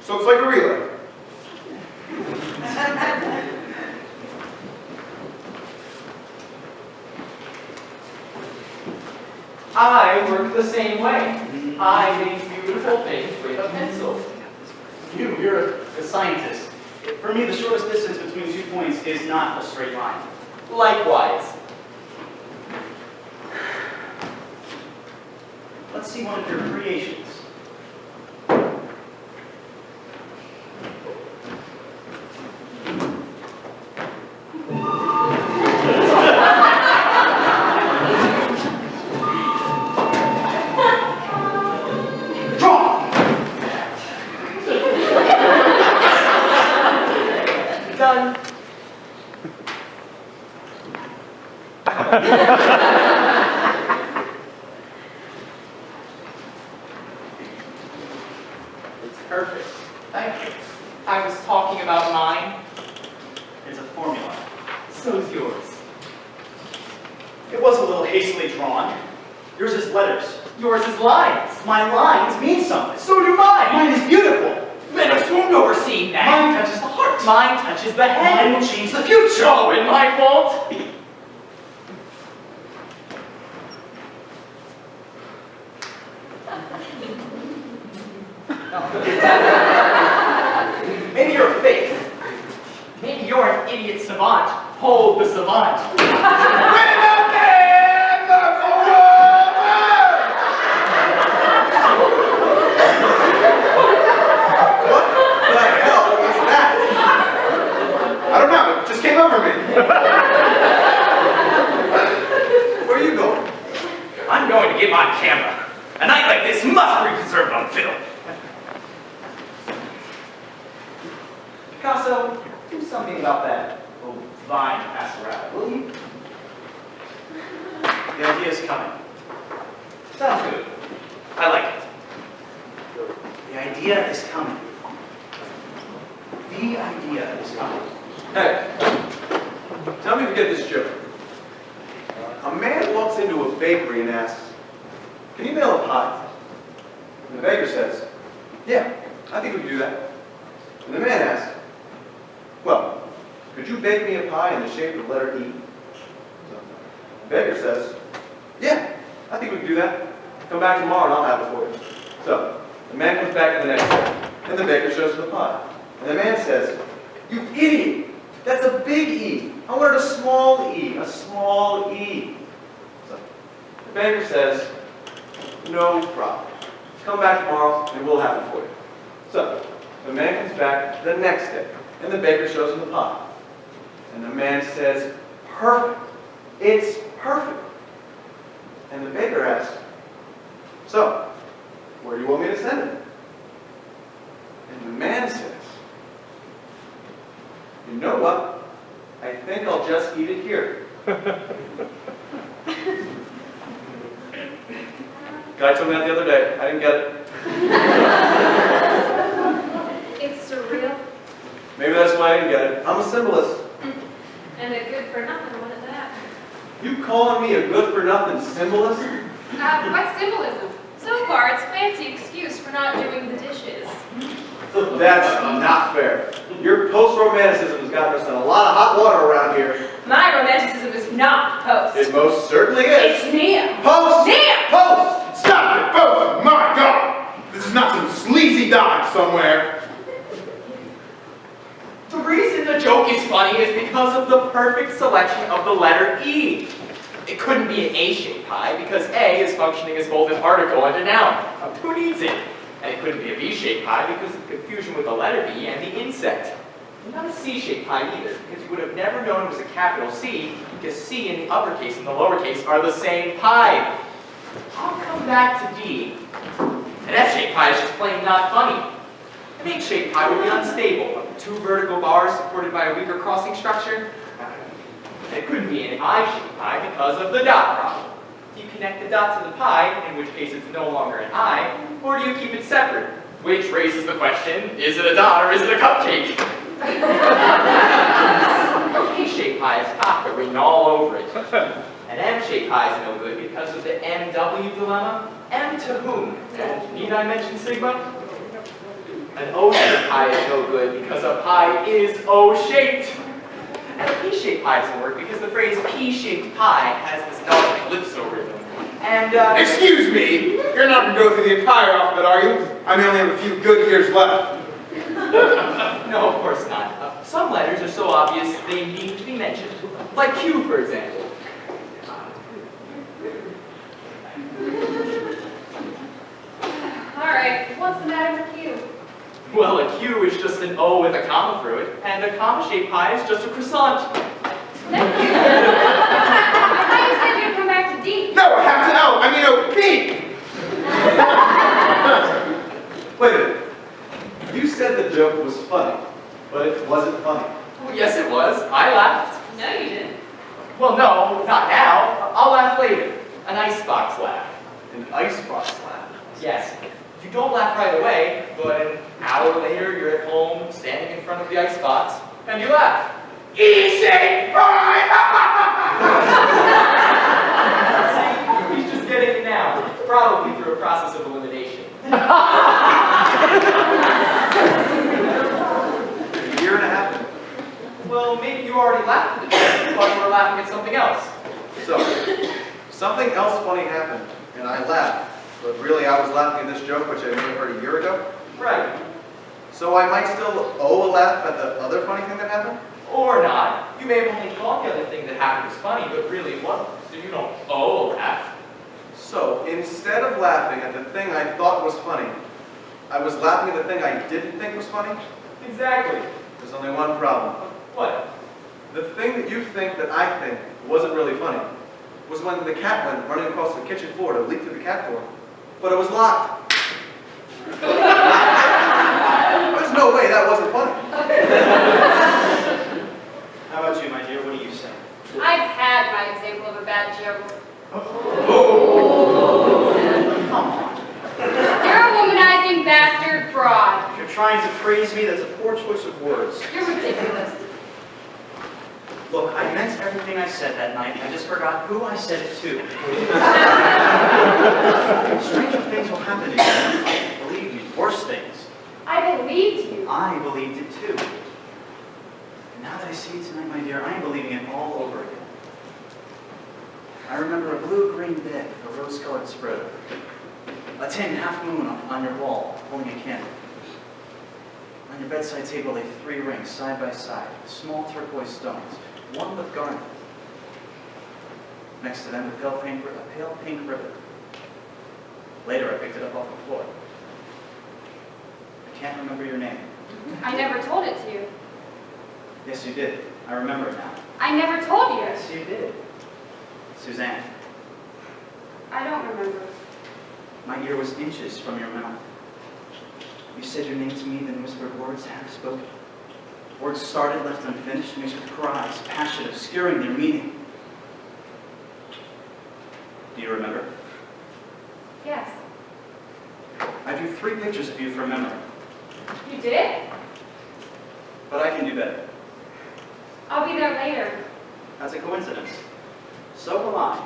[SPEAKER 2] So it's like a relay.
[SPEAKER 3] I work the same way. I make beautiful things with a pencil.
[SPEAKER 7] You're a scientist. For me, the shortest distance between 2 points is not a straight line.
[SPEAKER 3] Likewise.
[SPEAKER 7] Let's see one of your creations.
[SPEAKER 3] Done. It's perfect. Thank you. I was talking about mine.
[SPEAKER 7] It's a formula.
[SPEAKER 3] So's yours.
[SPEAKER 7] It was a little hastily drawn. Yours is letters.
[SPEAKER 3] Yours is lines.
[SPEAKER 7] My lines mean something.
[SPEAKER 3] So do mine.
[SPEAKER 7] Mine is beautiful.
[SPEAKER 3] Then I've swooned over seeing that.
[SPEAKER 7] Mine touches the heart.
[SPEAKER 3] Mine touches the head.
[SPEAKER 7] Mine will change the future.
[SPEAKER 3] Oh, and mine won't.
[SPEAKER 7] Maybe you're a fake.
[SPEAKER 3] Maybe you're an idiot savant. Hold the savant.
[SPEAKER 1] What the hell is that?
[SPEAKER 2] I don't know, it just came over me.
[SPEAKER 1] Where are you going?
[SPEAKER 6] I'm going to get my camera. A night like this must be preserved on film. Picasso, do something about that old vine passerelle, will you?
[SPEAKER 7] The idea is coming.
[SPEAKER 6] Sounds good. I like it.
[SPEAKER 7] The idea is coming. The idea is coming.
[SPEAKER 1] Hey, tell me if you get this joke. A man walks into a bakery and asks, "Can you mail a pie?" And the baker says, "Yeah, I think we can do that." And the man asks, "Well, could you bake me a pie in the shape of the letter E?" So the baker says, "Yeah, I think we can do that. Come back tomorrow and I'll have it for you." So the man comes back the next day, and the baker shows him the pie. And the man says, "You idiot! That's a big E. I wanted a small e, a small e." So the baker says, "No problem. Come back tomorrow and we'll have it for you." So the man comes back the next day, and the baker shows him the pie. And the man says, "Perfect. It's perfect." And the baker asks, "So, where do you want me to send it?" And the man says, "You know what? I think I'll just eat it here." Guy told me that the other day. I didn't get it.
[SPEAKER 4] It's surreal.
[SPEAKER 1] Maybe that's why I didn't get it. I'm a symbolist.
[SPEAKER 4] And a good-for-nothing one at that.
[SPEAKER 1] You calling me a good-for-nothing symbolist?
[SPEAKER 5] What's symbolism?
[SPEAKER 4] So far, it's a fancy excuse for not doing the dishes.
[SPEAKER 1] That's not fair. Your post-romanticism has gotten us in a lot of hot water around here.
[SPEAKER 4] My romanticism is not post.
[SPEAKER 1] It most certainly is.
[SPEAKER 4] It's neo.
[SPEAKER 1] Post!
[SPEAKER 4] Neo!
[SPEAKER 1] Post!
[SPEAKER 2] Stop it, both! My God! This is not some sleazy dive somewhere.
[SPEAKER 3] The reason the joke is funny is because of the perfect selection of the letter E. It couldn't be an A-shaped pie because A is functioning as both an article and a noun. Who needs it? And it couldn't be a B-shaped pie because of confusion with the letter B and the insect. And not a C-shaped pie either, because you would have never known it was a capital C, because C in the uppercase and the lowercase are the same pie. I'll come back to D. An F-shaped pie is just plain not funny. An H-shaped pie would be unstable. 2 vertical bars supported by a weaker crossing structure. And it couldn't be an I-shaped pie because of the dot problem. Do you connect the dot to the pie, in which case it's no longer an I, or do you keep it separate? Which raises the question, is it a dot or is it a cupcake? A P-shaped pie has chocolate written all over it. An M-shaped pie is no good because of the MW dilemma. M to whom? And need I mention sigma? An O-shaped pie is no good because a pie is O-shaped. And a P-shaped pie doesn't work because the phrase P-shaped pie has this dark ellipso rhythm. And,
[SPEAKER 2] Excuse me, you're not going to go through the entire alphabet, are you? I may only have a few good years left.
[SPEAKER 3] No, of course not. Some letters are so obvious they need to be mentioned. Like Q, for example.
[SPEAKER 4] All right, what's the matter with you?
[SPEAKER 3] Well, a Q is just an O with a comma through it, and a comma-shaped pie is just a croissant.
[SPEAKER 5] I thought you said you'd come back to D.
[SPEAKER 2] No, I have to L. I mean, O, P.
[SPEAKER 1] Wait a minute. You said the joke was funny, but it wasn't funny.
[SPEAKER 3] Well, yes, it was. I laughed.
[SPEAKER 4] No, you didn't.
[SPEAKER 3] Well, no, not now. I'll laugh later. An icebox laugh.
[SPEAKER 1] An icebox laugh.
[SPEAKER 3] Yes. You don't laugh right away, but an hour later, you're at home, standing in front of the icebox, and you laugh. E-shaped pie! See, he's just getting it now, probably through a process of elimination.
[SPEAKER 1] A year and a half ago.
[SPEAKER 3] Well, maybe you already laughed at it, but you were laughing at something else.
[SPEAKER 1] So, something else funny happened, and I laughed. But really, I was laughing at this joke, which I may have heard a year ago.
[SPEAKER 3] Right.
[SPEAKER 1] So I might still owe a laugh at the other funny thing that happened?
[SPEAKER 3] Or not. You may have only thought the other thing that happened was funny, but really it wasn't. So you don't owe a laugh.
[SPEAKER 1] So, instead of laughing at the thing I thought was funny, I was laughing at the thing I didn't think was funny?
[SPEAKER 3] Exactly.
[SPEAKER 1] There's only one problem.
[SPEAKER 3] What?
[SPEAKER 1] The thing that you think that I think wasn't really funny was when the cat went running across the kitchen floor to leap through the cat door. But it was locked. There's no way that wasn't funny.
[SPEAKER 7] How about you, my dear? What do you say?
[SPEAKER 5] I've had my example of a bad joke.
[SPEAKER 7] Come on.
[SPEAKER 5] You're a womanizing bastard fraud.
[SPEAKER 7] If you're trying to praise me, that's a poor choice of words.
[SPEAKER 5] You're ridiculous.
[SPEAKER 7] Look, I meant everything I said that night. I just forgot who I said it to. Stranger things will happen to you. Believe me, worse things.
[SPEAKER 5] I believed you.
[SPEAKER 7] I believed it too. And now that I see it tonight, my dear, I am believing it all over again. I remember a blue-green bed with a rose-colored spread. A tin half-moon on your wall, holding a candle. On your bedside table lay 3 rings side by side, small turquoise stones, one with garnet. Next to them, a pale pink ribbon. Later, I picked it up off the floor. I can't remember your name.
[SPEAKER 5] I never told it to you.
[SPEAKER 7] Yes, you did. I remember it now.
[SPEAKER 5] I never told you.
[SPEAKER 7] Yes, you did. Suzanne.
[SPEAKER 5] I don't remember.
[SPEAKER 7] My ear was inches from your mouth. You said your name to me, then whispered words half spoken. Words started, left unfinished, mixed with cries, passion, obscuring their meaning. Do you remember?
[SPEAKER 5] Yes.
[SPEAKER 7] I drew 3 pictures of you from memory,
[SPEAKER 5] You did?
[SPEAKER 7] but I can do better.
[SPEAKER 5] I'll be there later.
[SPEAKER 7] That's a coincidence. So will I.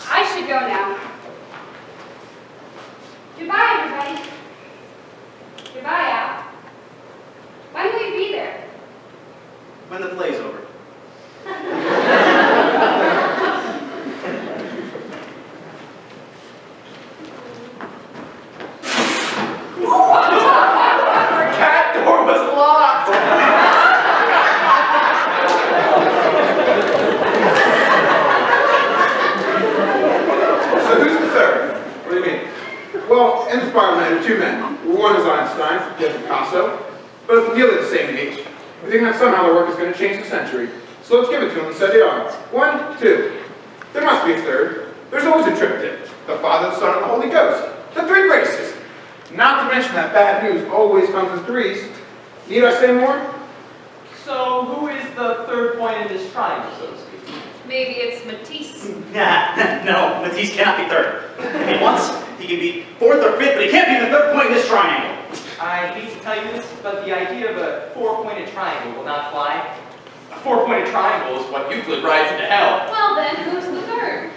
[SPEAKER 5] I should go now. Goodbye, everybody. Goodbye, Al. When will you be there?
[SPEAKER 7] When the play's over.
[SPEAKER 3] Our cat door was locked!
[SPEAKER 2] So who's the third?
[SPEAKER 1] What do you mean?
[SPEAKER 2] Well, in this Parliament there are 2 men. One is Einstein, the other Picasso. Both nearly the same age. We think that somehow their work is going to change the century. So let's give it to them and say they are. 1, 2. There must be a third. There's always a triptych. The Father, the Son, and the Holy Ghost. The 3 graces. Not to mention that bad news always comes in 3s. Need I say more?
[SPEAKER 3] So, who is the third point in this triangle, so to speak?
[SPEAKER 4] Maybe it's Matisse.
[SPEAKER 7] No, Matisse cannot be third. If he wants, he can be 4th or 5th, but he can't be the 3rd point in this triangle.
[SPEAKER 3] I hate to tell you this, but the idea of a 4-pointed triangle will not fly. A 4-pointed triangle is what Euclid rides into hell.
[SPEAKER 4] Well then, who's the third?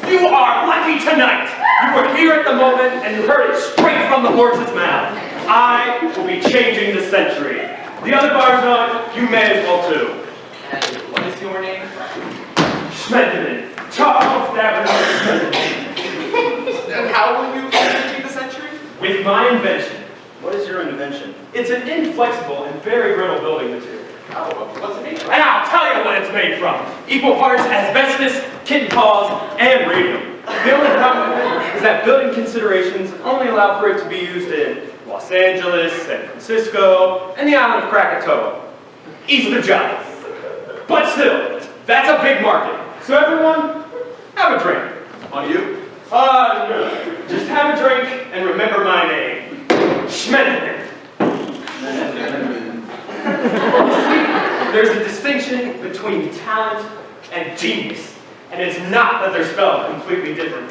[SPEAKER 8] You are lucky tonight. You were here at the moment and you heard it straight from the horse's mouth. I will be changing the century. The other bars on, you may as well too.
[SPEAKER 3] And what is your name?
[SPEAKER 8] Schmendiman. Charles Schmendiman.
[SPEAKER 3] And how will you change the century?
[SPEAKER 8] With my invention.
[SPEAKER 7] What is your invention?
[SPEAKER 8] It's an inflexible and very brittle building material.
[SPEAKER 3] Oh, what's it made from?
[SPEAKER 8] And I'll tell you what it's made from. Equal parts asbestos, kitten paws, and radium. The only problem with it is that building considerations only allow for it to be used in Los Angeles, San Francisco, and the island of Krakatoa. Easy to job. But still, that's a big market. So everyone, have a drink.
[SPEAKER 1] On you?
[SPEAKER 8] No. Just have a drink and remember my name. Schmendiman. There's a distinction between talent and genius, and it's not that they're spelled completely different.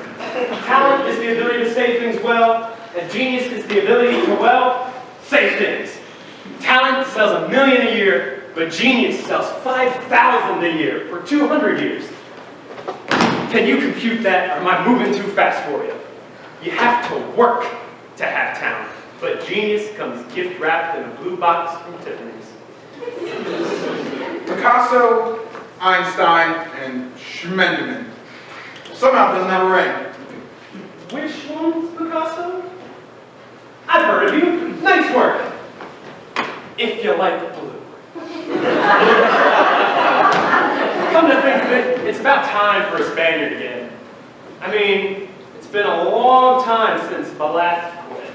[SPEAKER 8] Talent is the ability to say things well, and genius is the ability to, well, say things. Talent sells 1 million a year, but genius sells 5,000 a year for 200 years. Can you compute that, or am I moving too fast for you? You have to work to have talent, but genius comes gift wrapped in a blue box from Tiffany's.
[SPEAKER 2] Picasso, Einstein, and Schmendiman. Somehow it doesn't have a ring.
[SPEAKER 8] Which one's Picasso? I've heard of you. Nice work. If you like blue. Come to think of it, it's about time for a Spaniard again. I mean, it's been a long time since Blace quit.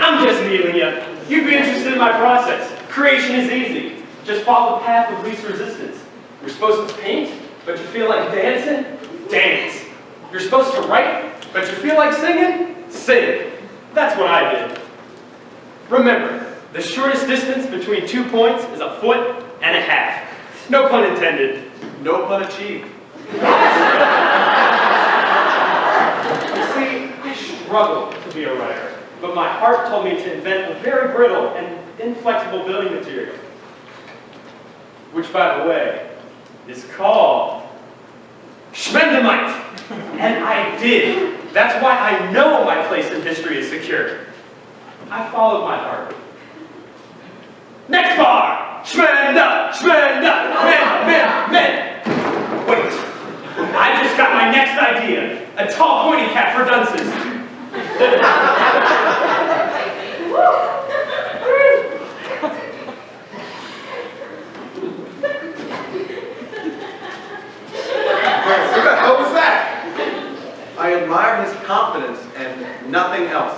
[SPEAKER 8] I'm just needling you. You'd be interested in my process. Creation is easy. Just follow the path of least resistance. You're supposed to paint, but you feel like dancing? Dance. You're supposed to write, but you feel like singing? Sing. That's what I did. Remember, the shortest distance between 2 points is 1.5 feet. No pun intended.
[SPEAKER 1] No pun achieved.
[SPEAKER 8] You see, I struggle to be a writer. but my heart told me to invent a very brittle and inflexible building material, which, by the way, is called Schmendiman. And I did. That's why I know my place in history is secure. I followed my heart. Next bar! Schmenda! Schmenda! Men! Wait. I just got my next idea. A tall pointy cap for dunces.
[SPEAKER 2] What the hell was that?
[SPEAKER 1] I admire his confidence and nothing else.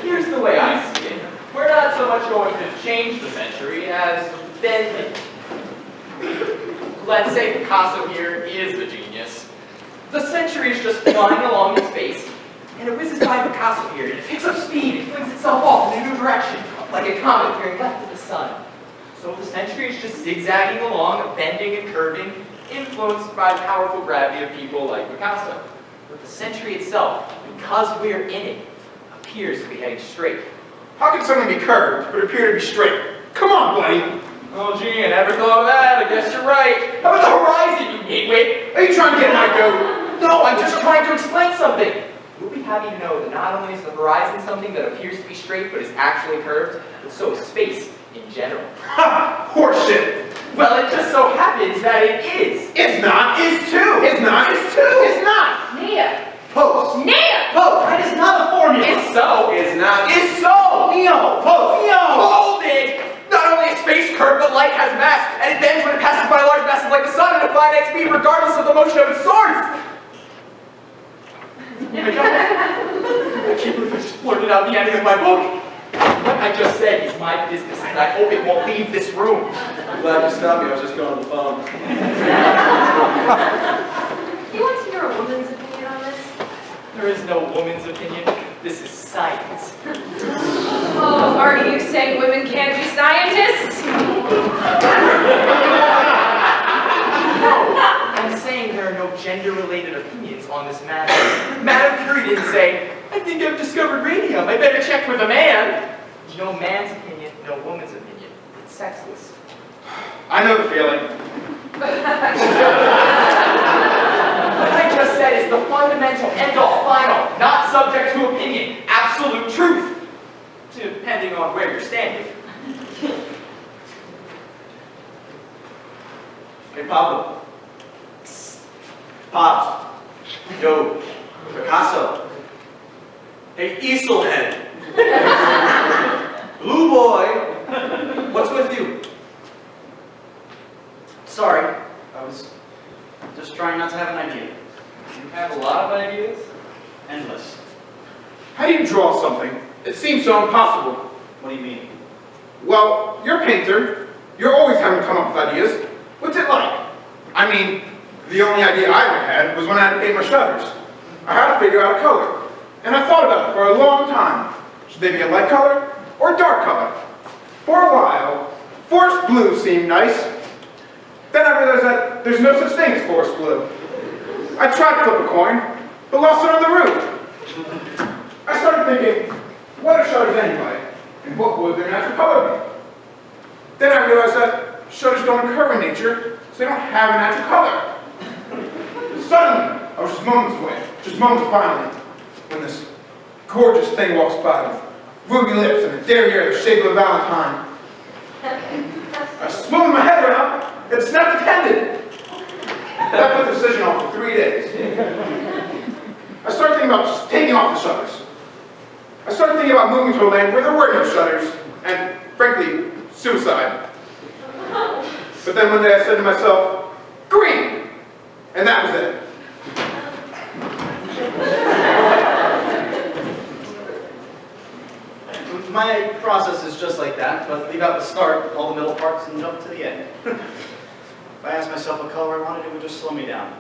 [SPEAKER 3] Here's the way I see it. We're not so much going to change the century as bend it. Let's say Picasso here is the genius. The century is just flying along in space, and it whizzes by Picasso here, and it picks up speed, it flings itself off in a new direction, like a comet veering left of the sun. So the century is just zigzagging along, bending and curving, influenced by the powerful gravity of people like Picasso. But the century itself, because we're in it, appears to be heading straight.
[SPEAKER 2] How can something be curved but appear to be straight? Come on, buddy.
[SPEAKER 3] Oh gee, I never thought of that. I guess you're right. How about the horizon, you gateway?
[SPEAKER 2] Are you trying to get my goat?
[SPEAKER 3] No, I'm just trying to explain something. You'll be happy to know that not only is the horizon something that appears to be straight but is actually curved, but so is space in general.
[SPEAKER 2] Ha! Horseshit!
[SPEAKER 3] Well, it just so happens that it is.
[SPEAKER 2] It's not.
[SPEAKER 3] Is too.
[SPEAKER 2] It's not.
[SPEAKER 3] It's too.
[SPEAKER 2] It's not.
[SPEAKER 4] Nia!
[SPEAKER 7] Post.
[SPEAKER 4] Nia!
[SPEAKER 7] Post. That is not a formula.
[SPEAKER 3] Is so.
[SPEAKER 1] Is not.
[SPEAKER 3] Is so.
[SPEAKER 7] Neo. Post.
[SPEAKER 3] Hold it! Not only is space curved, but light has mass, and it bends when it passes by large masses like the sun at a finite speed, regardless of the motion of its source. I can't believe I just blurted out the ending of my book. What I just said is my business, and I hope it won't leave this room.
[SPEAKER 1] I'm glad you stopped me. I was just going on the phone.
[SPEAKER 4] You want to hear a woman's opinion on this?
[SPEAKER 3] There is no woman's opinion. This is science.
[SPEAKER 4] Oh, are you saying women can't be scientists?
[SPEAKER 3] No, I'm saying there are no gender-related opinions on this matter. Madame Curie didn't say, I think I've discovered radium. I better check with a man. No man's opinion, no woman's opinion. It's sexless.
[SPEAKER 2] I know the feeling.
[SPEAKER 3] What I just said is the fundamental, end-all, final, not subject to opinion, absolute truth, depending on where you're standing.
[SPEAKER 1] Hey, Pablo. Pops. Yo. Picasso. Hey, Easelhead. Blue boy. What's with you?
[SPEAKER 7] Sorry. I was just trying not to have an idea.
[SPEAKER 3] You have a lot of ideas?
[SPEAKER 7] Endless.
[SPEAKER 2] How do you draw something? It seems so impossible.
[SPEAKER 7] What do you mean?
[SPEAKER 2] Well, you're a painter. You're always having to come up with ideas. What's it like? I mean, the only idea I ever had was when I had to paint my shutters. I had to figure out a color. And I thought about it for a long time. Should they be a light color or a dark color? For a while, forest blue seemed nice. Then I realized that there's no such thing as forest blue. I tried to flip a coin, but lost it on the roof. I started thinking, what are shutters anyway? And what would their natural color be? Then I realized that shutters don't occur in nature, so they don't have a natural color. Suddenly, I was just moments finally, when this gorgeous thing walks by with ruby lips and a derriere the shape of a valentine. I smoothed my head around and snapped the tendon. That put the decision off for 3 days. I started thinking about just taking off the shutters. I started thinking about moving to a land where there were no shutters, and frankly, suicide. But then one day I said to myself, green! And that was it.
[SPEAKER 7] My process is just like that, but leave out the start, all the middle parts, and jump to the end. If I asked myself what color I wanted, it would just slow me down.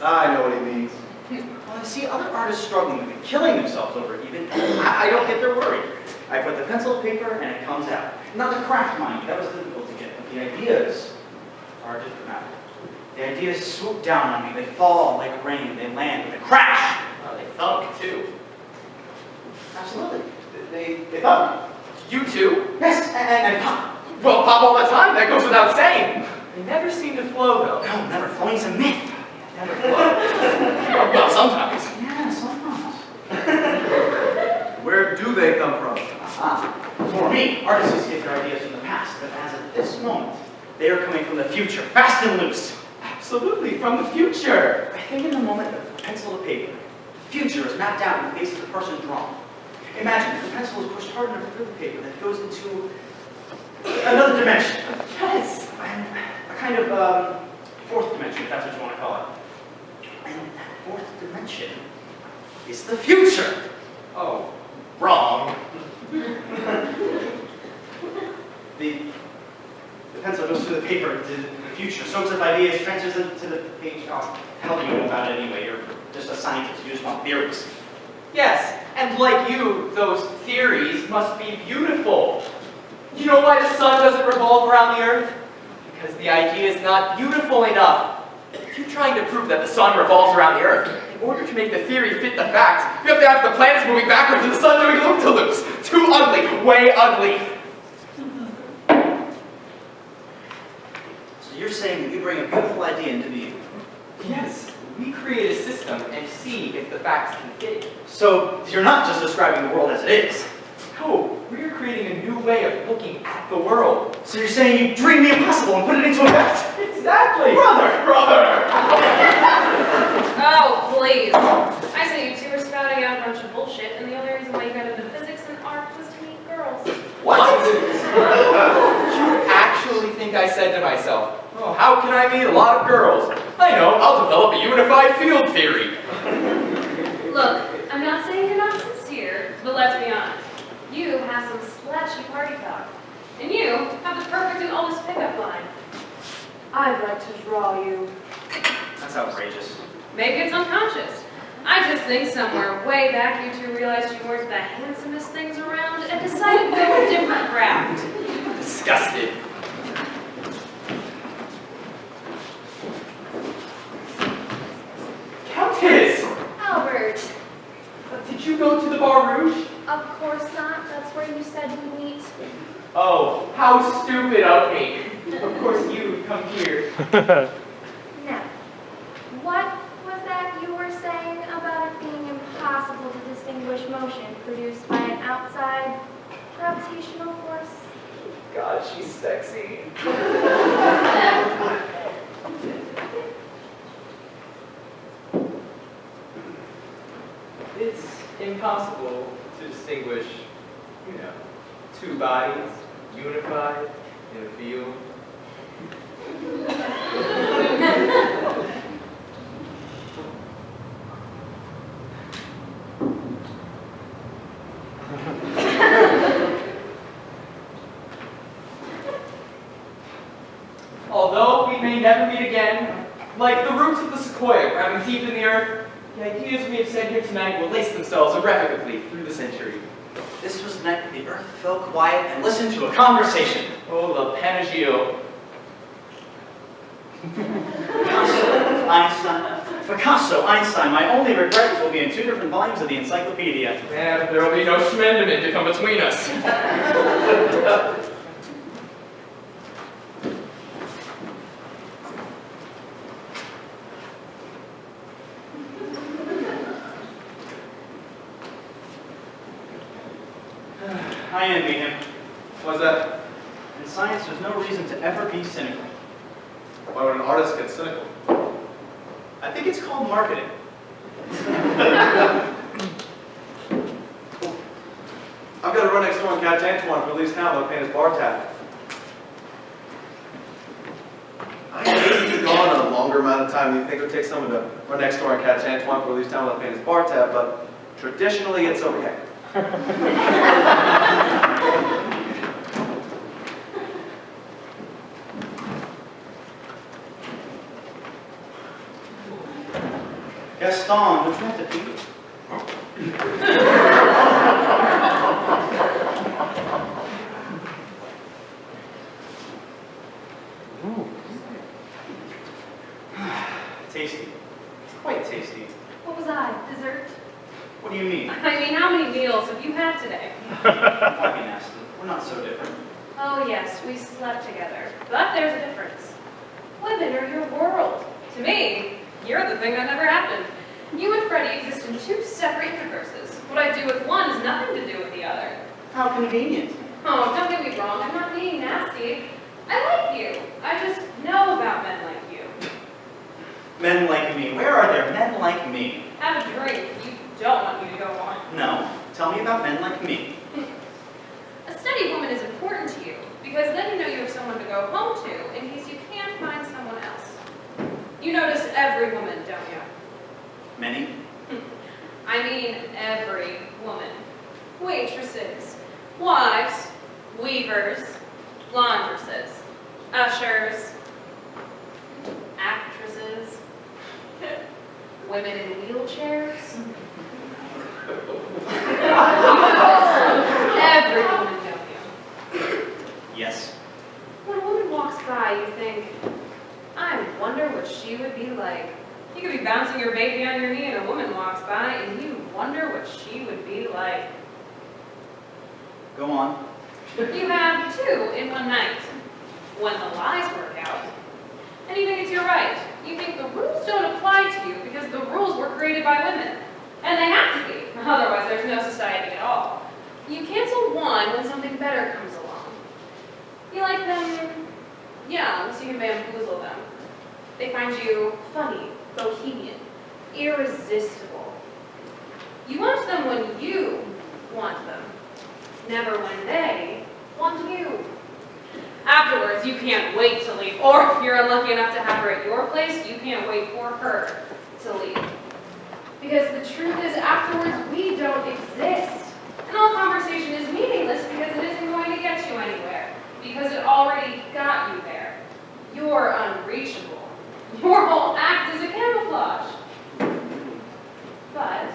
[SPEAKER 1] I know what he means.
[SPEAKER 7] Well, I see other artists struggling with it, killing themselves over it even. I don't get their worry. I put the pencil to paper and it comes out. Now the craft, mind you, that was difficult to get, but the ideas are a different matter. The ideas swoop down on me, they fall like rain, they land with a crash.
[SPEAKER 3] They thunk, too.
[SPEAKER 7] Absolutely. They thought.
[SPEAKER 3] You too?
[SPEAKER 7] Yes, and pop.
[SPEAKER 3] Well, pop all the time, that goes without saying. They never seem to flow, though.
[SPEAKER 7] No, never flowing's a myth.
[SPEAKER 3] Never flow. Well, sometimes.
[SPEAKER 7] Yeah, sometimes.
[SPEAKER 1] Where do they come from?
[SPEAKER 7] For me, artists get their ideas from the past, but as of this moment, they are coming from the future, fast and loose.
[SPEAKER 3] Absolutely, from the future.
[SPEAKER 7] I think in the moment of pencil to paper, the future is mapped out in the face of the person drawn. Imagine if the pencil is pushed hard enough through the paper that goes into another dimension.
[SPEAKER 3] Yes.
[SPEAKER 7] And a kind of fourth dimension, if that's what you want to call it. And that fourth dimension is the future.
[SPEAKER 3] Oh,
[SPEAKER 7] Wrong. The pencil goes through the paper to the future, soaks up ideas, transfers them to the page. Oh, hell do you know about it anyway? You're just a scientist. You just want theories.
[SPEAKER 3] yes. And like you, those theories must be beautiful. You know why the sun doesn't revolve around the earth? Because the idea is not beautiful enough. If you're trying to prove that the sun revolves around the earth, in order to make the theory fit the facts, you have to have the planets moving backwards and the sun doing loop-to-loops. Too ugly, way ugly.
[SPEAKER 7] So you're saying that you bring a beautiful idea into being.
[SPEAKER 3] Yes, we create a system and see if the facts can fit it.
[SPEAKER 7] So you're not just describing the world as it is.
[SPEAKER 3] No, we're creating a new way of looking at the world.
[SPEAKER 7] So you're saying you dream the impossible and put it into effect.
[SPEAKER 3] Exactly.
[SPEAKER 7] Brother!
[SPEAKER 4] Oh, please. I said you two were spouting out a bunch of bullshit, and the only reason why you got into physics and art was to meet girls.
[SPEAKER 3] What? You actually think I said to myself, oh, how can I meet a lot of girls? I know, I'll develop a unified field theory.
[SPEAKER 4] Look, I'm not saying you're not sincere, but let's be honest. You have some splashy party talk. And you have the perfect and oldest pickup line. I'd like to draw you.
[SPEAKER 7] That's outrageous.
[SPEAKER 4] Maybe it's unconscious. I just think somewhere way back you two realized you weren't the handsomest things around and decided to go a different route.
[SPEAKER 3] Disgusted. Countess!
[SPEAKER 5] Albert,
[SPEAKER 3] Did you go to the Bar Rouge?
[SPEAKER 5] of course not. That's where you said we'd meet.
[SPEAKER 3] Oh, how stupid of me. Of course you'd come here.
[SPEAKER 5] Now, what was that you were saying about it being impossible to distinguish motion produced by an outside gravitational force?
[SPEAKER 3] God, she's sexy. It's impossible to distinguish, you know, two bodies unified in a field. Although we may never meet again, like the roots of the sequoia grabbing deep in the earth, the ideas we have said here tonight will lace themselves irrevocably through the century.
[SPEAKER 7] This was the night the earth fell quiet and listened to a conversation.
[SPEAKER 3] Oh, Lapin Agile.
[SPEAKER 7] Picasso, Einstein. My only regret is we'll be in two different volumes of the encyclopedia.
[SPEAKER 3] And there will be no Schmendiman to come between us.
[SPEAKER 7] I envy him.
[SPEAKER 1] Why's that?
[SPEAKER 7] In science, there's no reason to ever be cynical.
[SPEAKER 1] Why would an artist get cynical?
[SPEAKER 7] I think it's called marketing.
[SPEAKER 1] I've got to run next door and catch Antoine for Lee's town. They'll pay his bar tab. I may be gone a longer amount of time than you think it would take someone to run next door and catch Antoine for Lee's town without paying his bar tab, but traditionally it's okay.
[SPEAKER 7] Gaston, don't you have to pee? Tasty. Quite tasty.
[SPEAKER 5] What was I? Dessert?
[SPEAKER 4] I mean, how many meals have you had today?
[SPEAKER 7] Why be nasty? We're not so different.
[SPEAKER 4] Oh yes, we slept together. But there's a difference. Women are your world. To me, you're the thing that never happened. You and Freddy exist in two separate universes. What I do with one has nothing to do with the other.
[SPEAKER 7] How convenient.
[SPEAKER 4] Oh, don't get me wrong, I'm not being nasty. I like you. I just know about men like you.
[SPEAKER 7] Men like me. Where are there men like me?
[SPEAKER 4] Have a drink if you don't want me to go on.
[SPEAKER 7] No. Tell me about men like me.
[SPEAKER 4] A steady woman is important to you, because then you know you have someone to go home to in case you can't find someone else. You notice every woman, don't you?
[SPEAKER 7] Many?
[SPEAKER 4] I mean every woman. Waitresses, wives, weavers, laundresses, ushers, actresses, women in wheelchairs. Every woman, don't you?
[SPEAKER 7] Yes.
[SPEAKER 4] When a woman walks by, you think, I wonder what she would be like. You could be bouncing your baby on your knee and a woman walks by and you wonder what she would be like.
[SPEAKER 7] Go on.
[SPEAKER 4] You have two in one night. When the lies work out, and you think it's your right. You think the rules don't apply to you because the rules were created by women. And they have to be, otherwise there's no society at all. You cancel one when something better comes along. You like them young, so you can bamboozle them. They find you funny, bohemian, irresistible. You want them when you want them, never when they want you. Afterwards, you can't wait to leave, or if you're unlucky enough to have her at your place, you can't wait for her to leave. Because the truth is, afterwards, we don't exist. And all conversation is meaningless because it isn't going to get you anywhere, because it already got you there. You're unreachable. Your whole act is a camouflage. But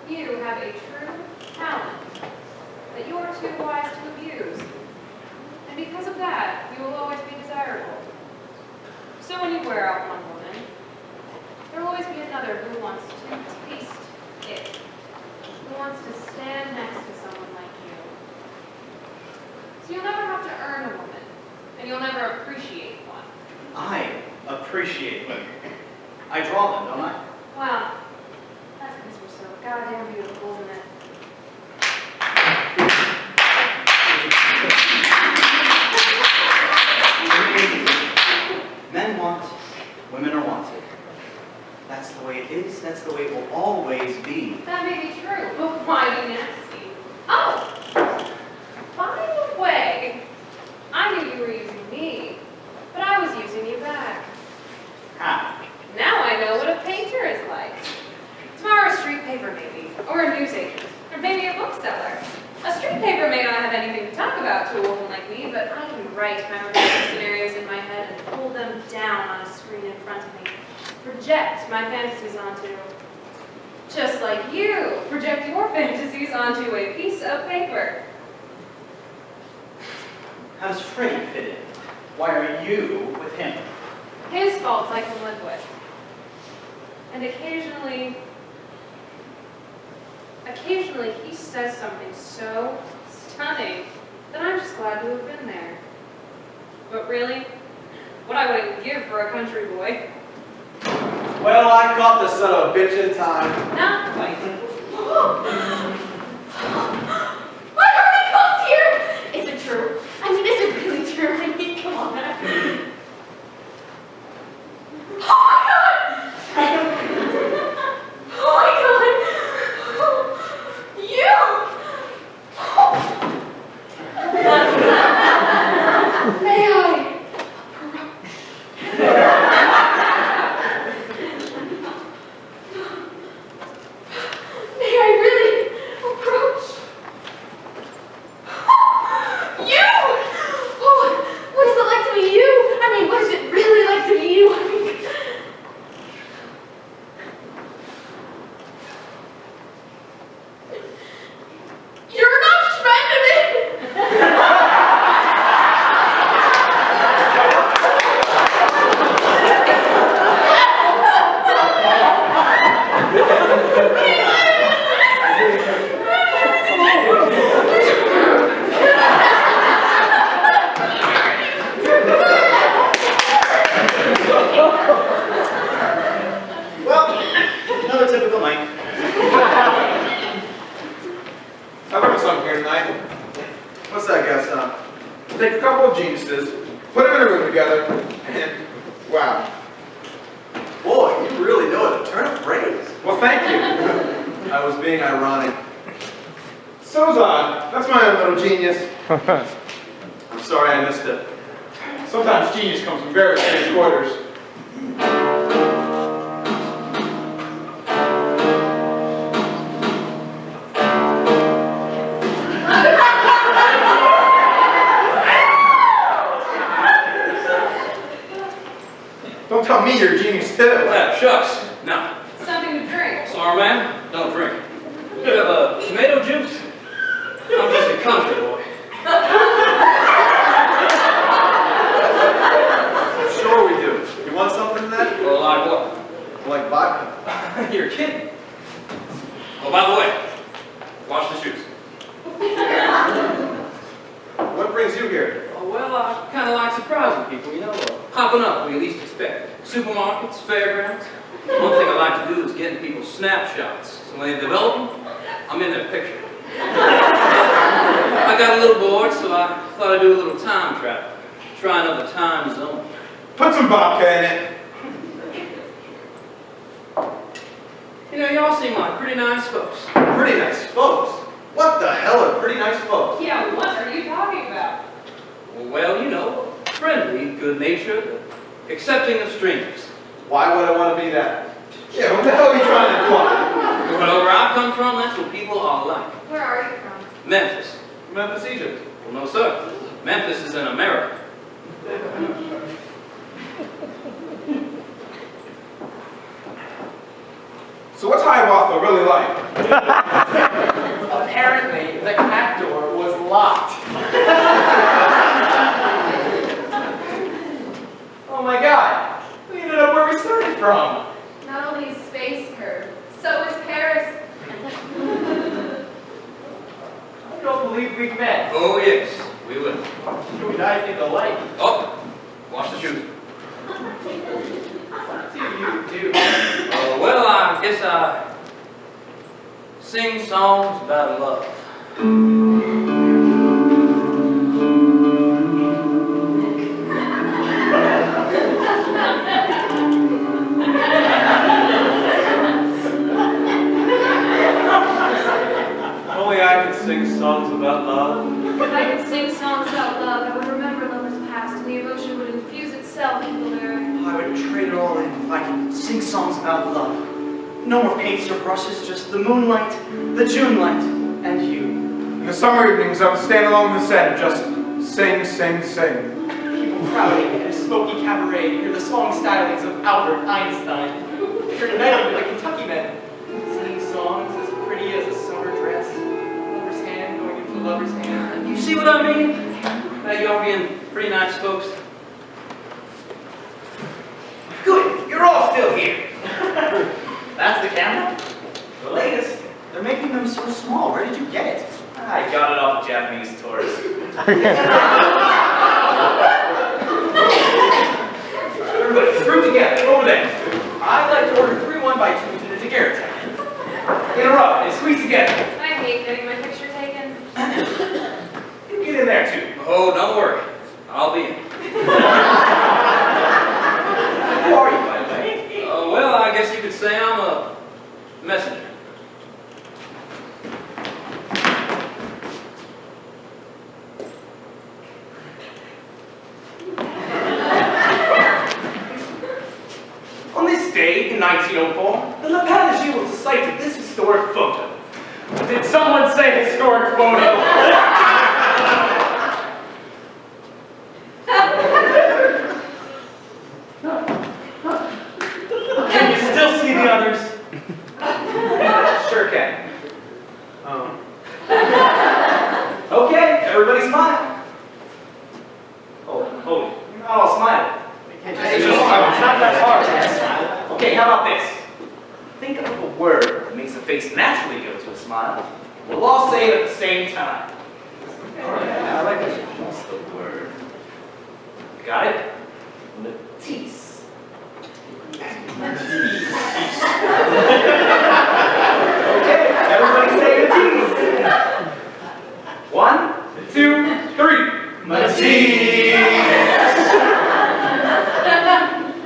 [SPEAKER 4] you have a true talent that you are too wise to abuse. And because of that, you will always be desirable. So when you wear out one woman, there will always be another who wants to taste it, who wants to stand next to someone like you. So you'll never have to earn a woman, and you'll never appreciate one.
[SPEAKER 7] I appreciate women. I draw them, don't I?
[SPEAKER 4] Wow, that's because we're so goddamn beautiful, isn't it?
[SPEAKER 7] Men want, women are wanted. That's the way it is, that's the way it will always be.
[SPEAKER 4] That may be true, but why be nasty? Oh! By the way, I knew you were using me, but I was using you back.
[SPEAKER 7] How?
[SPEAKER 4] Now I know what a painter is like. Tomorrow a street paper maybe, or a news agent, or maybe a bookseller. A street paper may not have anything to talk about to a woman like me, but I can write my romantic scenarios in my head and pull them down on a screen in front of me. Project my fantasies onto. Just like you project your fantasies onto a piece of paper.
[SPEAKER 7] How does Freddy fit in? Why are you with him?
[SPEAKER 4] His faults I can live with. And occasionally he says something so stunning that I'm just glad to have been there. But really, what I wouldn't give for a country boy.
[SPEAKER 1] Well, I caught this son of a bitch in time.
[SPEAKER 4] Not quite. My heart comes here! Is it true? I mean, is it really true? I mean, come on. Oh my god! Oh my god! You! May I? May I really
[SPEAKER 2] Take a couple of geniuses, put them in a room together, and wow.
[SPEAKER 1] Boy, you really know how to turn a phrase.
[SPEAKER 2] Well, thank you.
[SPEAKER 1] I was being ironic.
[SPEAKER 2] Suzanne, that's my own little genius.
[SPEAKER 1] I'm sorry I missed it.
[SPEAKER 2] Sometimes genius comes from very strange quarters. Don't tell me you're a genius too.
[SPEAKER 9] Yeah, shucks. No.
[SPEAKER 4] Something to drink.
[SPEAKER 9] Sorry, ma'am. Don't drink. You have tomato juice? I'm just a country boy.
[SPEAKER 1] Sure we do. You want something in that?
[SPEAKER 9] Well, like what?
[SPEAKER 1] Like vodka?
[SPEAKER 9] You're kidding. Oh, by the way, wash the shoes.
[SPEAKER 1] What brings you here?
[SPEAKER 9] Oh, well, I kind of like surprising people, you know, popping up when you least expect it. Supermarkets, fairgrounds. One thing I like to do is getting people snapshots. So when they develop them, I'm in their picture. I got a little bored, so I thought I'd do a little time travel. Try another time zone.
[SPEAKER 2] Put some vodka in it.
[SPEAKER 9] You know, y'all seem like pretty nice folks.
[SPEAKER 1] Pretty nice folks. What the hell are pretty nice folks?
[SPEAKER 4] Yeah, what are you talking about?
[SPEAKER 9] Well, you know, friendly, good-natured, accepting of strangers.
[SPEAKER 1] Why would I want to be that?
[SPEAKER 2] Yeah, what the hell are you trying to imply?
[SPEAKER 9] Well, where I come from, that's what people are like.
[SPEAKER 4] Where are you from?
[SPEAKER 9] Memphis.
[SPEAKER 1] Memphis, Egypt.
[SPEAKER 9] Well, no, sir. Memphis is in America.
[SPEAKER 2] So what's Hiawatha really like?
[SPEAKER 3] Apparently, the cat door was locked. Oh my god, we ended up where we started from.
[SPEAKER 5] Not only is space curved, so is Paris.
[SPEAKER 3] I don't believe we've met.
[SPEAKER 9] Oh, yes, we will.
[SPEAKER 3] We died think alike.
[SPEAKER 9] Oh, wash the shoes.
[SPEAKER 3] What do you do?
[SPEAKER 9] Well, I guess I sing songs about love.
[SPEAKER 1] Only I could sing songs about love.
[SPEAKER 4] If I could sing songs about love, I would remember lovers past, and the emotion would infuse itself into the lyric.
[SPEAKER 7] I would trade it all in if I could sing songs about love. No more paints or brushes, just the moonlight, the June light, and you.
[SPEAKER 2] In the summer evenings, I would stand along the set and just sing, sing, sing.
[SPEAKER 3] People crowding in a smoky cabaret hear the song stylings of Albert Einstein. Hear men with the Kentucky men singing songs as pretty as a summer dress. Lover's hand going into lover's hand.
[SPEAKER 9] You see what I mean? That y'all being pretty nice folks.
[SPEAKER 6] Good, you're all still here. That's the camera? The latest. They're making them so small. Where did you get it?
[SPEAKER 3] I got it off a Japanese tourist.
[SPEAKER 6] Everybody, group together, over there.
[SPEAKER 3] I'd like to order 3 1x2s in a daguerreotype.
[SPEAKER 6] In a row, and squeeze together.
[SPEAKER 4] I hate getting my picture taken.
[SPEAKER 6] You get in there, too.
[SPEAKER 9] Oh, don't worry. I'll be in.
[SPEAKER 6] Who are you, by the way?
[SPEAKER 9] Well, I guess you could say I'm a messenger.
[SPEAKER 6] On this day in 1904, the Lapin Agile was the site of this historic photo.
[SPEAKER 8] Did someone say historic photo? Can you still see the others?
[SPEAKER 6] Sure can. Okay, everybody smile. Oh, you're not all smiling. It's not that hard to smile. Okay, how about this? Think of a word that makes a face naturally go to a smile. We'll all say it at the same time. Yeah, I like this. What's the word? Got it? Matisse. Okay, everybody say Matisse. 1, 2, 3. Matisse.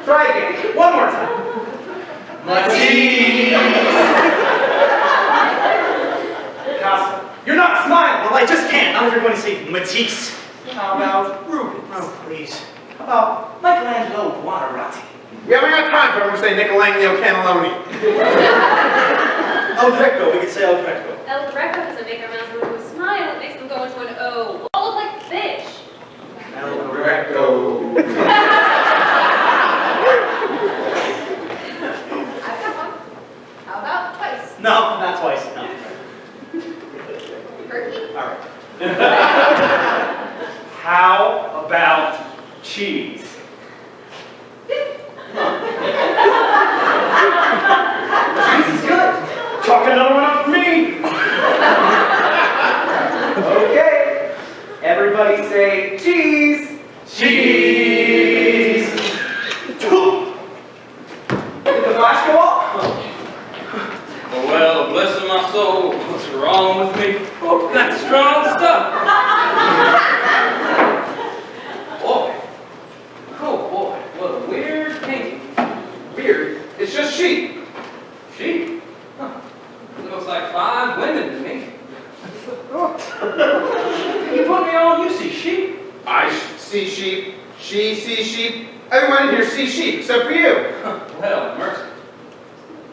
[SPEAKER 3] Try again. One more time. Picasso, you're not smiling.
[SPEAKER 7] Well, I just can't. Not if you're going to say Matisse.
[SPEAKER 3] How about Rubens?
[SPEAKER 7] Oh, please.
[SPEAKER 6] How about Michelangelo Buonarroti?
[SPEAKER 2] Yeah, we got time for him to say Michelangelo Cannelloni.
[SPEAKER 7] El Greco, we could say El Greco.
[SPEAKER 4] El Greco doesn't make our mouths go into a smile, it makes them go into an O. All look like fish.
[SPEAKER 2] El Greco.
[SPEAKER 5] I've got one. How about twice?
[SPEAKER 7] No, not twice. No.
[SPEAKER 5] Turkey?
[SPEAKER 7] All right.
[SPEAKER 8] How about cheese?
[SPEAKER 3] Cheese is good.
[SPEAKER 8] Chalk another one up for me.
[SPEAKER 3] Okay. Everybody say cheese.
[SPEAKER 8] Cheese.
[SPEAKER 3] Did the flash go off?
[SPEAKER 9] Well, bless my soul, what's wrong with me? Oh, that's strong stuff. Boy. Oh, boy, what a weird painting. Weird? It's just sheep. Sheep? Huh. It looks like 5 women to me. You put me on, you see sheep.
[SPEAKER 2] I see sheep. She sees sheep. Everyone in here sees sheep, except for you.
[SPEAKER 9] Well, mercy.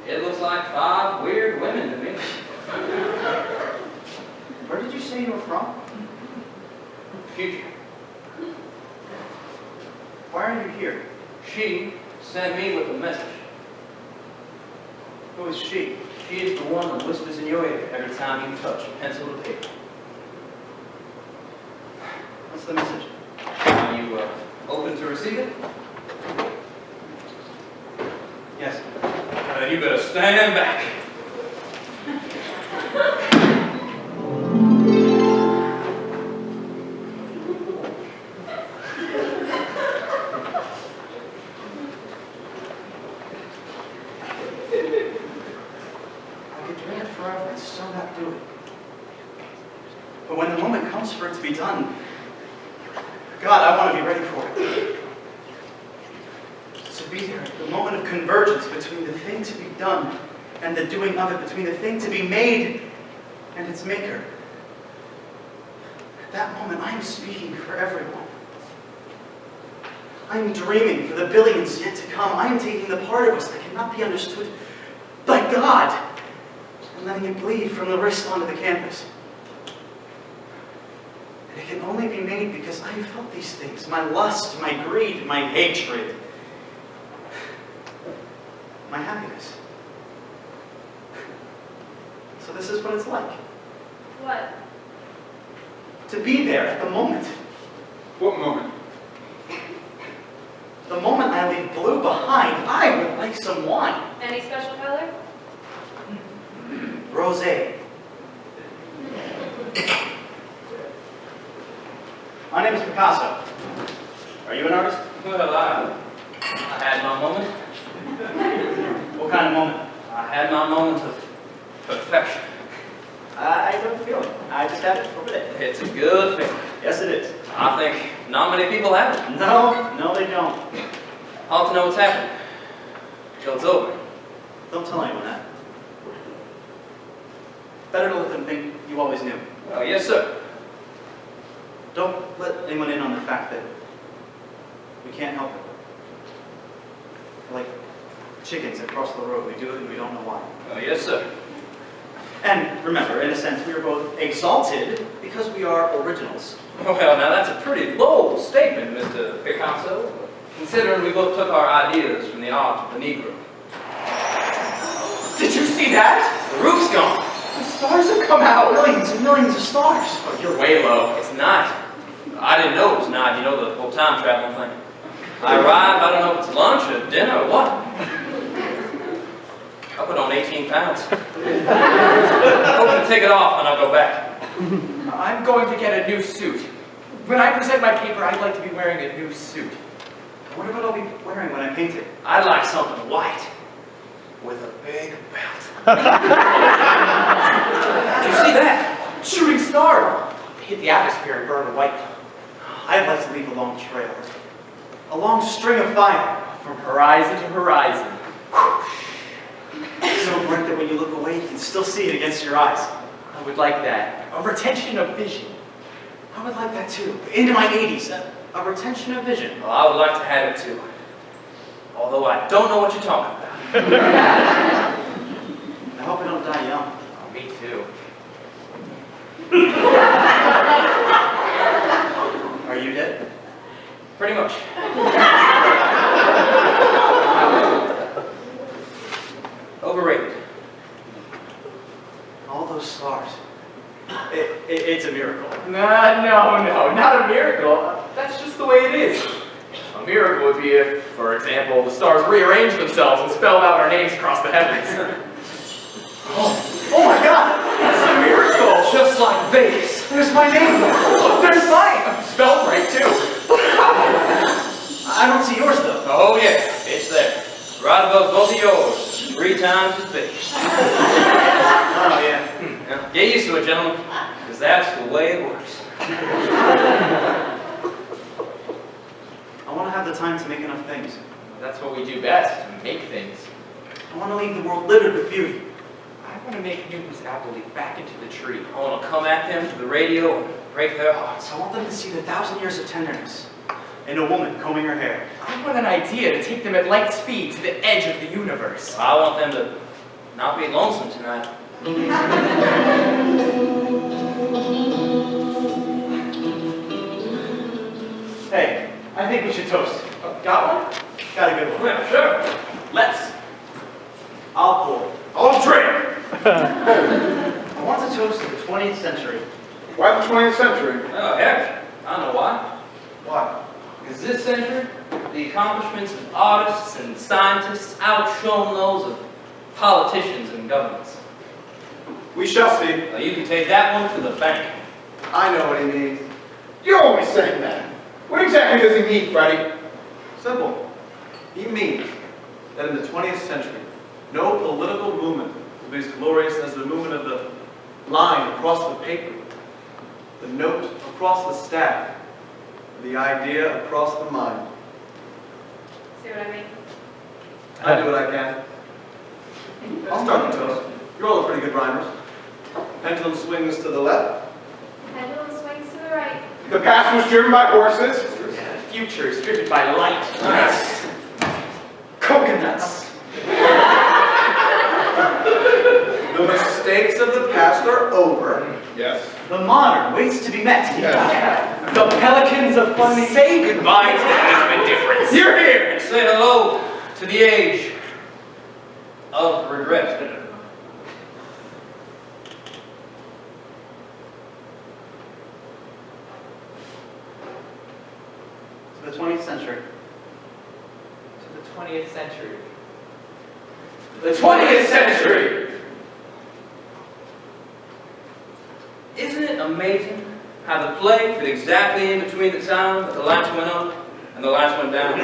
[SPEAKER 9] It looks like 5 weird women to me.
[SPEAKER 7] Where did you say you were from?
[SPEAKER 9] Future.
[SPEAKER 7] Why are you here?
[SPEAKER 9] She sent me with a message.
[SPEAKER 7] Who is she?
[SPEAKER 9] She is the one that whispers in your ear every time you touch pencil to paper.
[SPEAKER 7] What's the message?
[SPEAKER 9] Are you open to receive it?
[SPEAKER 7] Yes.
[SPEAKER 9] You better stand back.
[SPEAKER 7] Forever and still not do it. But when the moment comes for it to be done, God, I want to be ready for it. To be there at the moment of convergence between the thing to be done and the doing of it, between the thing to be made and its maker. At that moment, I am speaking for everyone. I am dreaming for the billions yet to come. I am taking the part of us that cannot be understood by God and letting it bleed from the wrist onto the canvas. And it can only be made because I have felt these things. My lust, my greed, my hatred. My happiness. So this is what it's like.
[SPEAKER 4] What?
[SPEAKER 7] To be there at the moment.
[SPEAKER 2] What moment?
[SPEAKER 7] The moment I leave blue behind, I would like some wine.
[SPEAKER 4] Any special color?
[SPEAKER 7] Rosé. My name is Picasso. Are you an artist?
[SPEAKER 9] Well, I had my moment.
[SPEAKER 7] What kind of moment?
[SPEAKER 9] I had my moment of perfection.
[SPEAKER 7] I don't feel it. I just have it over there.
[SPEAKER 9] It's a good thing.
[SPEAKER 7] Yes, it is.
[SPEAKER 9] I think not many people have it.
[SPEAKER 7] No, they don't.
[SPEAKER 9] I'll have to know what's happening till it's over.
[SPEAKER 7] Don't tell anyone that. Better to let them think you always knew.
[SPEAKER 9] Well, yes, sir.
[SPEAKER 7] Don't let anyone in on the fact that we can't help it. We're like chickens that cross the road. We do it and we don't know why.
[SPEAKER 9] Well, yes, sir.
[SPEAKER 7] And remember, in a sense, we are both exalted because we are originals.
[SPEAKER 9] Well, now that's a pretty bold statement, Mr. Picasso, considering we both took our ideas from the art of the Negro.
[SPEAKER 3] Did you see that?
[SPEAKER 9] The roof's gone.
[SPEAKER 3] The stars have come out.
[SPEAKER 7] Millions and millions of stars.
[SPEAKER 9] Oh, you're way low. It's night. I didn't know it was night. You know the whole time traveling thing. I arrived, I don't know if it's lunch or dinner or what. I put on 18 pounds. Hoping to take it off and I'll go back.
[SPEAKER 3] I'm going to get a new suit. When I present my paper, I'd like to be wearing a new suit.
[SPEAKER 7] What about I'll be wearing when I paint it?
[SPEAKER 9] I'd like something white with a big belt. Did you see that?
[SPEAKER 3] Shooting star. It hit the atmosphere and burned white.
[SPEAKER 7] I I'd like to leave a long trail. A long string of fire.
[SPEAKER 3] From horizon to horizon.
[SPEAKER 7] So bright that when you look away, you can still see it against your eyes.
[SPEAKER 3] I would like that. A retention of vision.
[SPEAKER 7] I would like that too. Into my 80s. A retention of vision.
[SPEAKER 9] Well, I would like to have it too. Although I don't know what you're talking about.
[SPEAKER 7] I hope I don't die young.
[SPEAKER 3] Oh, me too.
[SPEAKER 7] Are you dead?
[SPEAKER 9] Pretty much. Overrated.
[SPEAKER 7] All those scars. It's a miracle.
[SPEAKER 3] No, not a miracle. That's just the way it is. A miracle would be if, for example, the stars rearranged themselves and spelled out our names across the heavens.
[SPEAKER 7] Oh my God!
[SPEAKER 3] That's a miracle!
[SPEAKER 9] Just like Vegas.
[SPEAKER 7] There's my name!
[SPEAKER 3] Oh, there's mine! Spelled right, too.
[SPEAKER 7] I don't see yours though.
[SPEAKER 9] Oh yeah, it's there. Right above both of yours. 3 times as big.
[SPEAKER 7] Oh yeah.
[SPEAKER 9] Now, get used to it, gentlemen, because that's the way it works.
[SPEAKER 7] I want to have the time to make enough things.
[SPEAKER 3] That's what we do best, make things.
[SPEAKER 7] I want to leave the world littered with beauty.
[SPEAKER 3] I want to make Newton's apple leaf back into the tree.
[SPEAKER 9] I want to come at them through the radio and break their hearts.
[SPEAKER 7] I want them to see the 1,000 years of tenderness in a woman combing her hair.
[SPEAKER 3] I want an idea to take them at light speed to the edge of the universe.
[SPEAKER 9] I want them to not be lonesome tonight.
[SPEAKER 7] Hey, I think we should toast.
[SPEAKER 3] Got one?
[SPEAKER 7] Got a good one.
[SPEAKER 9] Yeah, sure.
[SPEAKER 3] Let's.
[SPEAKER 7] I'll pour.
[SPEAKER 2] I'll drink.
[SPEAKER 7] I want to toast to the 20th century.
[SPEAKER 2] Why the 20th century?
[SPEAKER 9] Oh, heck, I know why.
[SPEAKER 7] Why?
[SPEAKER 9] Because this century, the accomplishments of artists and scientists outshone those of politicians and governments.
[SPEAKER 2] We shall see.
[SPEAKER 9] Now, you can take that one to the bank.
[SPEAKER 1] I know what he means.
[SPEAKER 2] You're always saying that. What exactly does he mean, Freddy?
[SPEAKER 1] Simple. He means that in the 20th century, no political movement will be as glorious as the movement of the line across the paper, the note across the staff, the idea across the mind.
[SPEAKER 4] See what I mean?
[SPEAKER 1] I do what I can. I'll start the toast. You're all pretty good rhymers. Pendulum swings to the left.
[SPEAKER 4] Pendulum swings to the right.
[SPEAKER 2] The past was driven by horses.
[SPEAKER 3] Yeah, the future is driven by light.
[SPEAKER 9] Nice.
[SPEAKER 3] Coconuts.
[SPEAKER 1] The mistakes of the past are over.
[SPEAKER 2] Yes.
[SPEAKER 7] The modern waits to be met.
[SPEAKER 3] The pelicans of fun say goodbye to the age of indifference.
[SPEAKER 9] You're here! And say hello to the age of regret.
[SPEAKER 7] To the 20th century.
[SPEAKER 3] To the 20th century.
[SPEAKER 9] The 20th century! Isn't it amazing how the play fit exactly in between the time that the lights went up and the lights went down?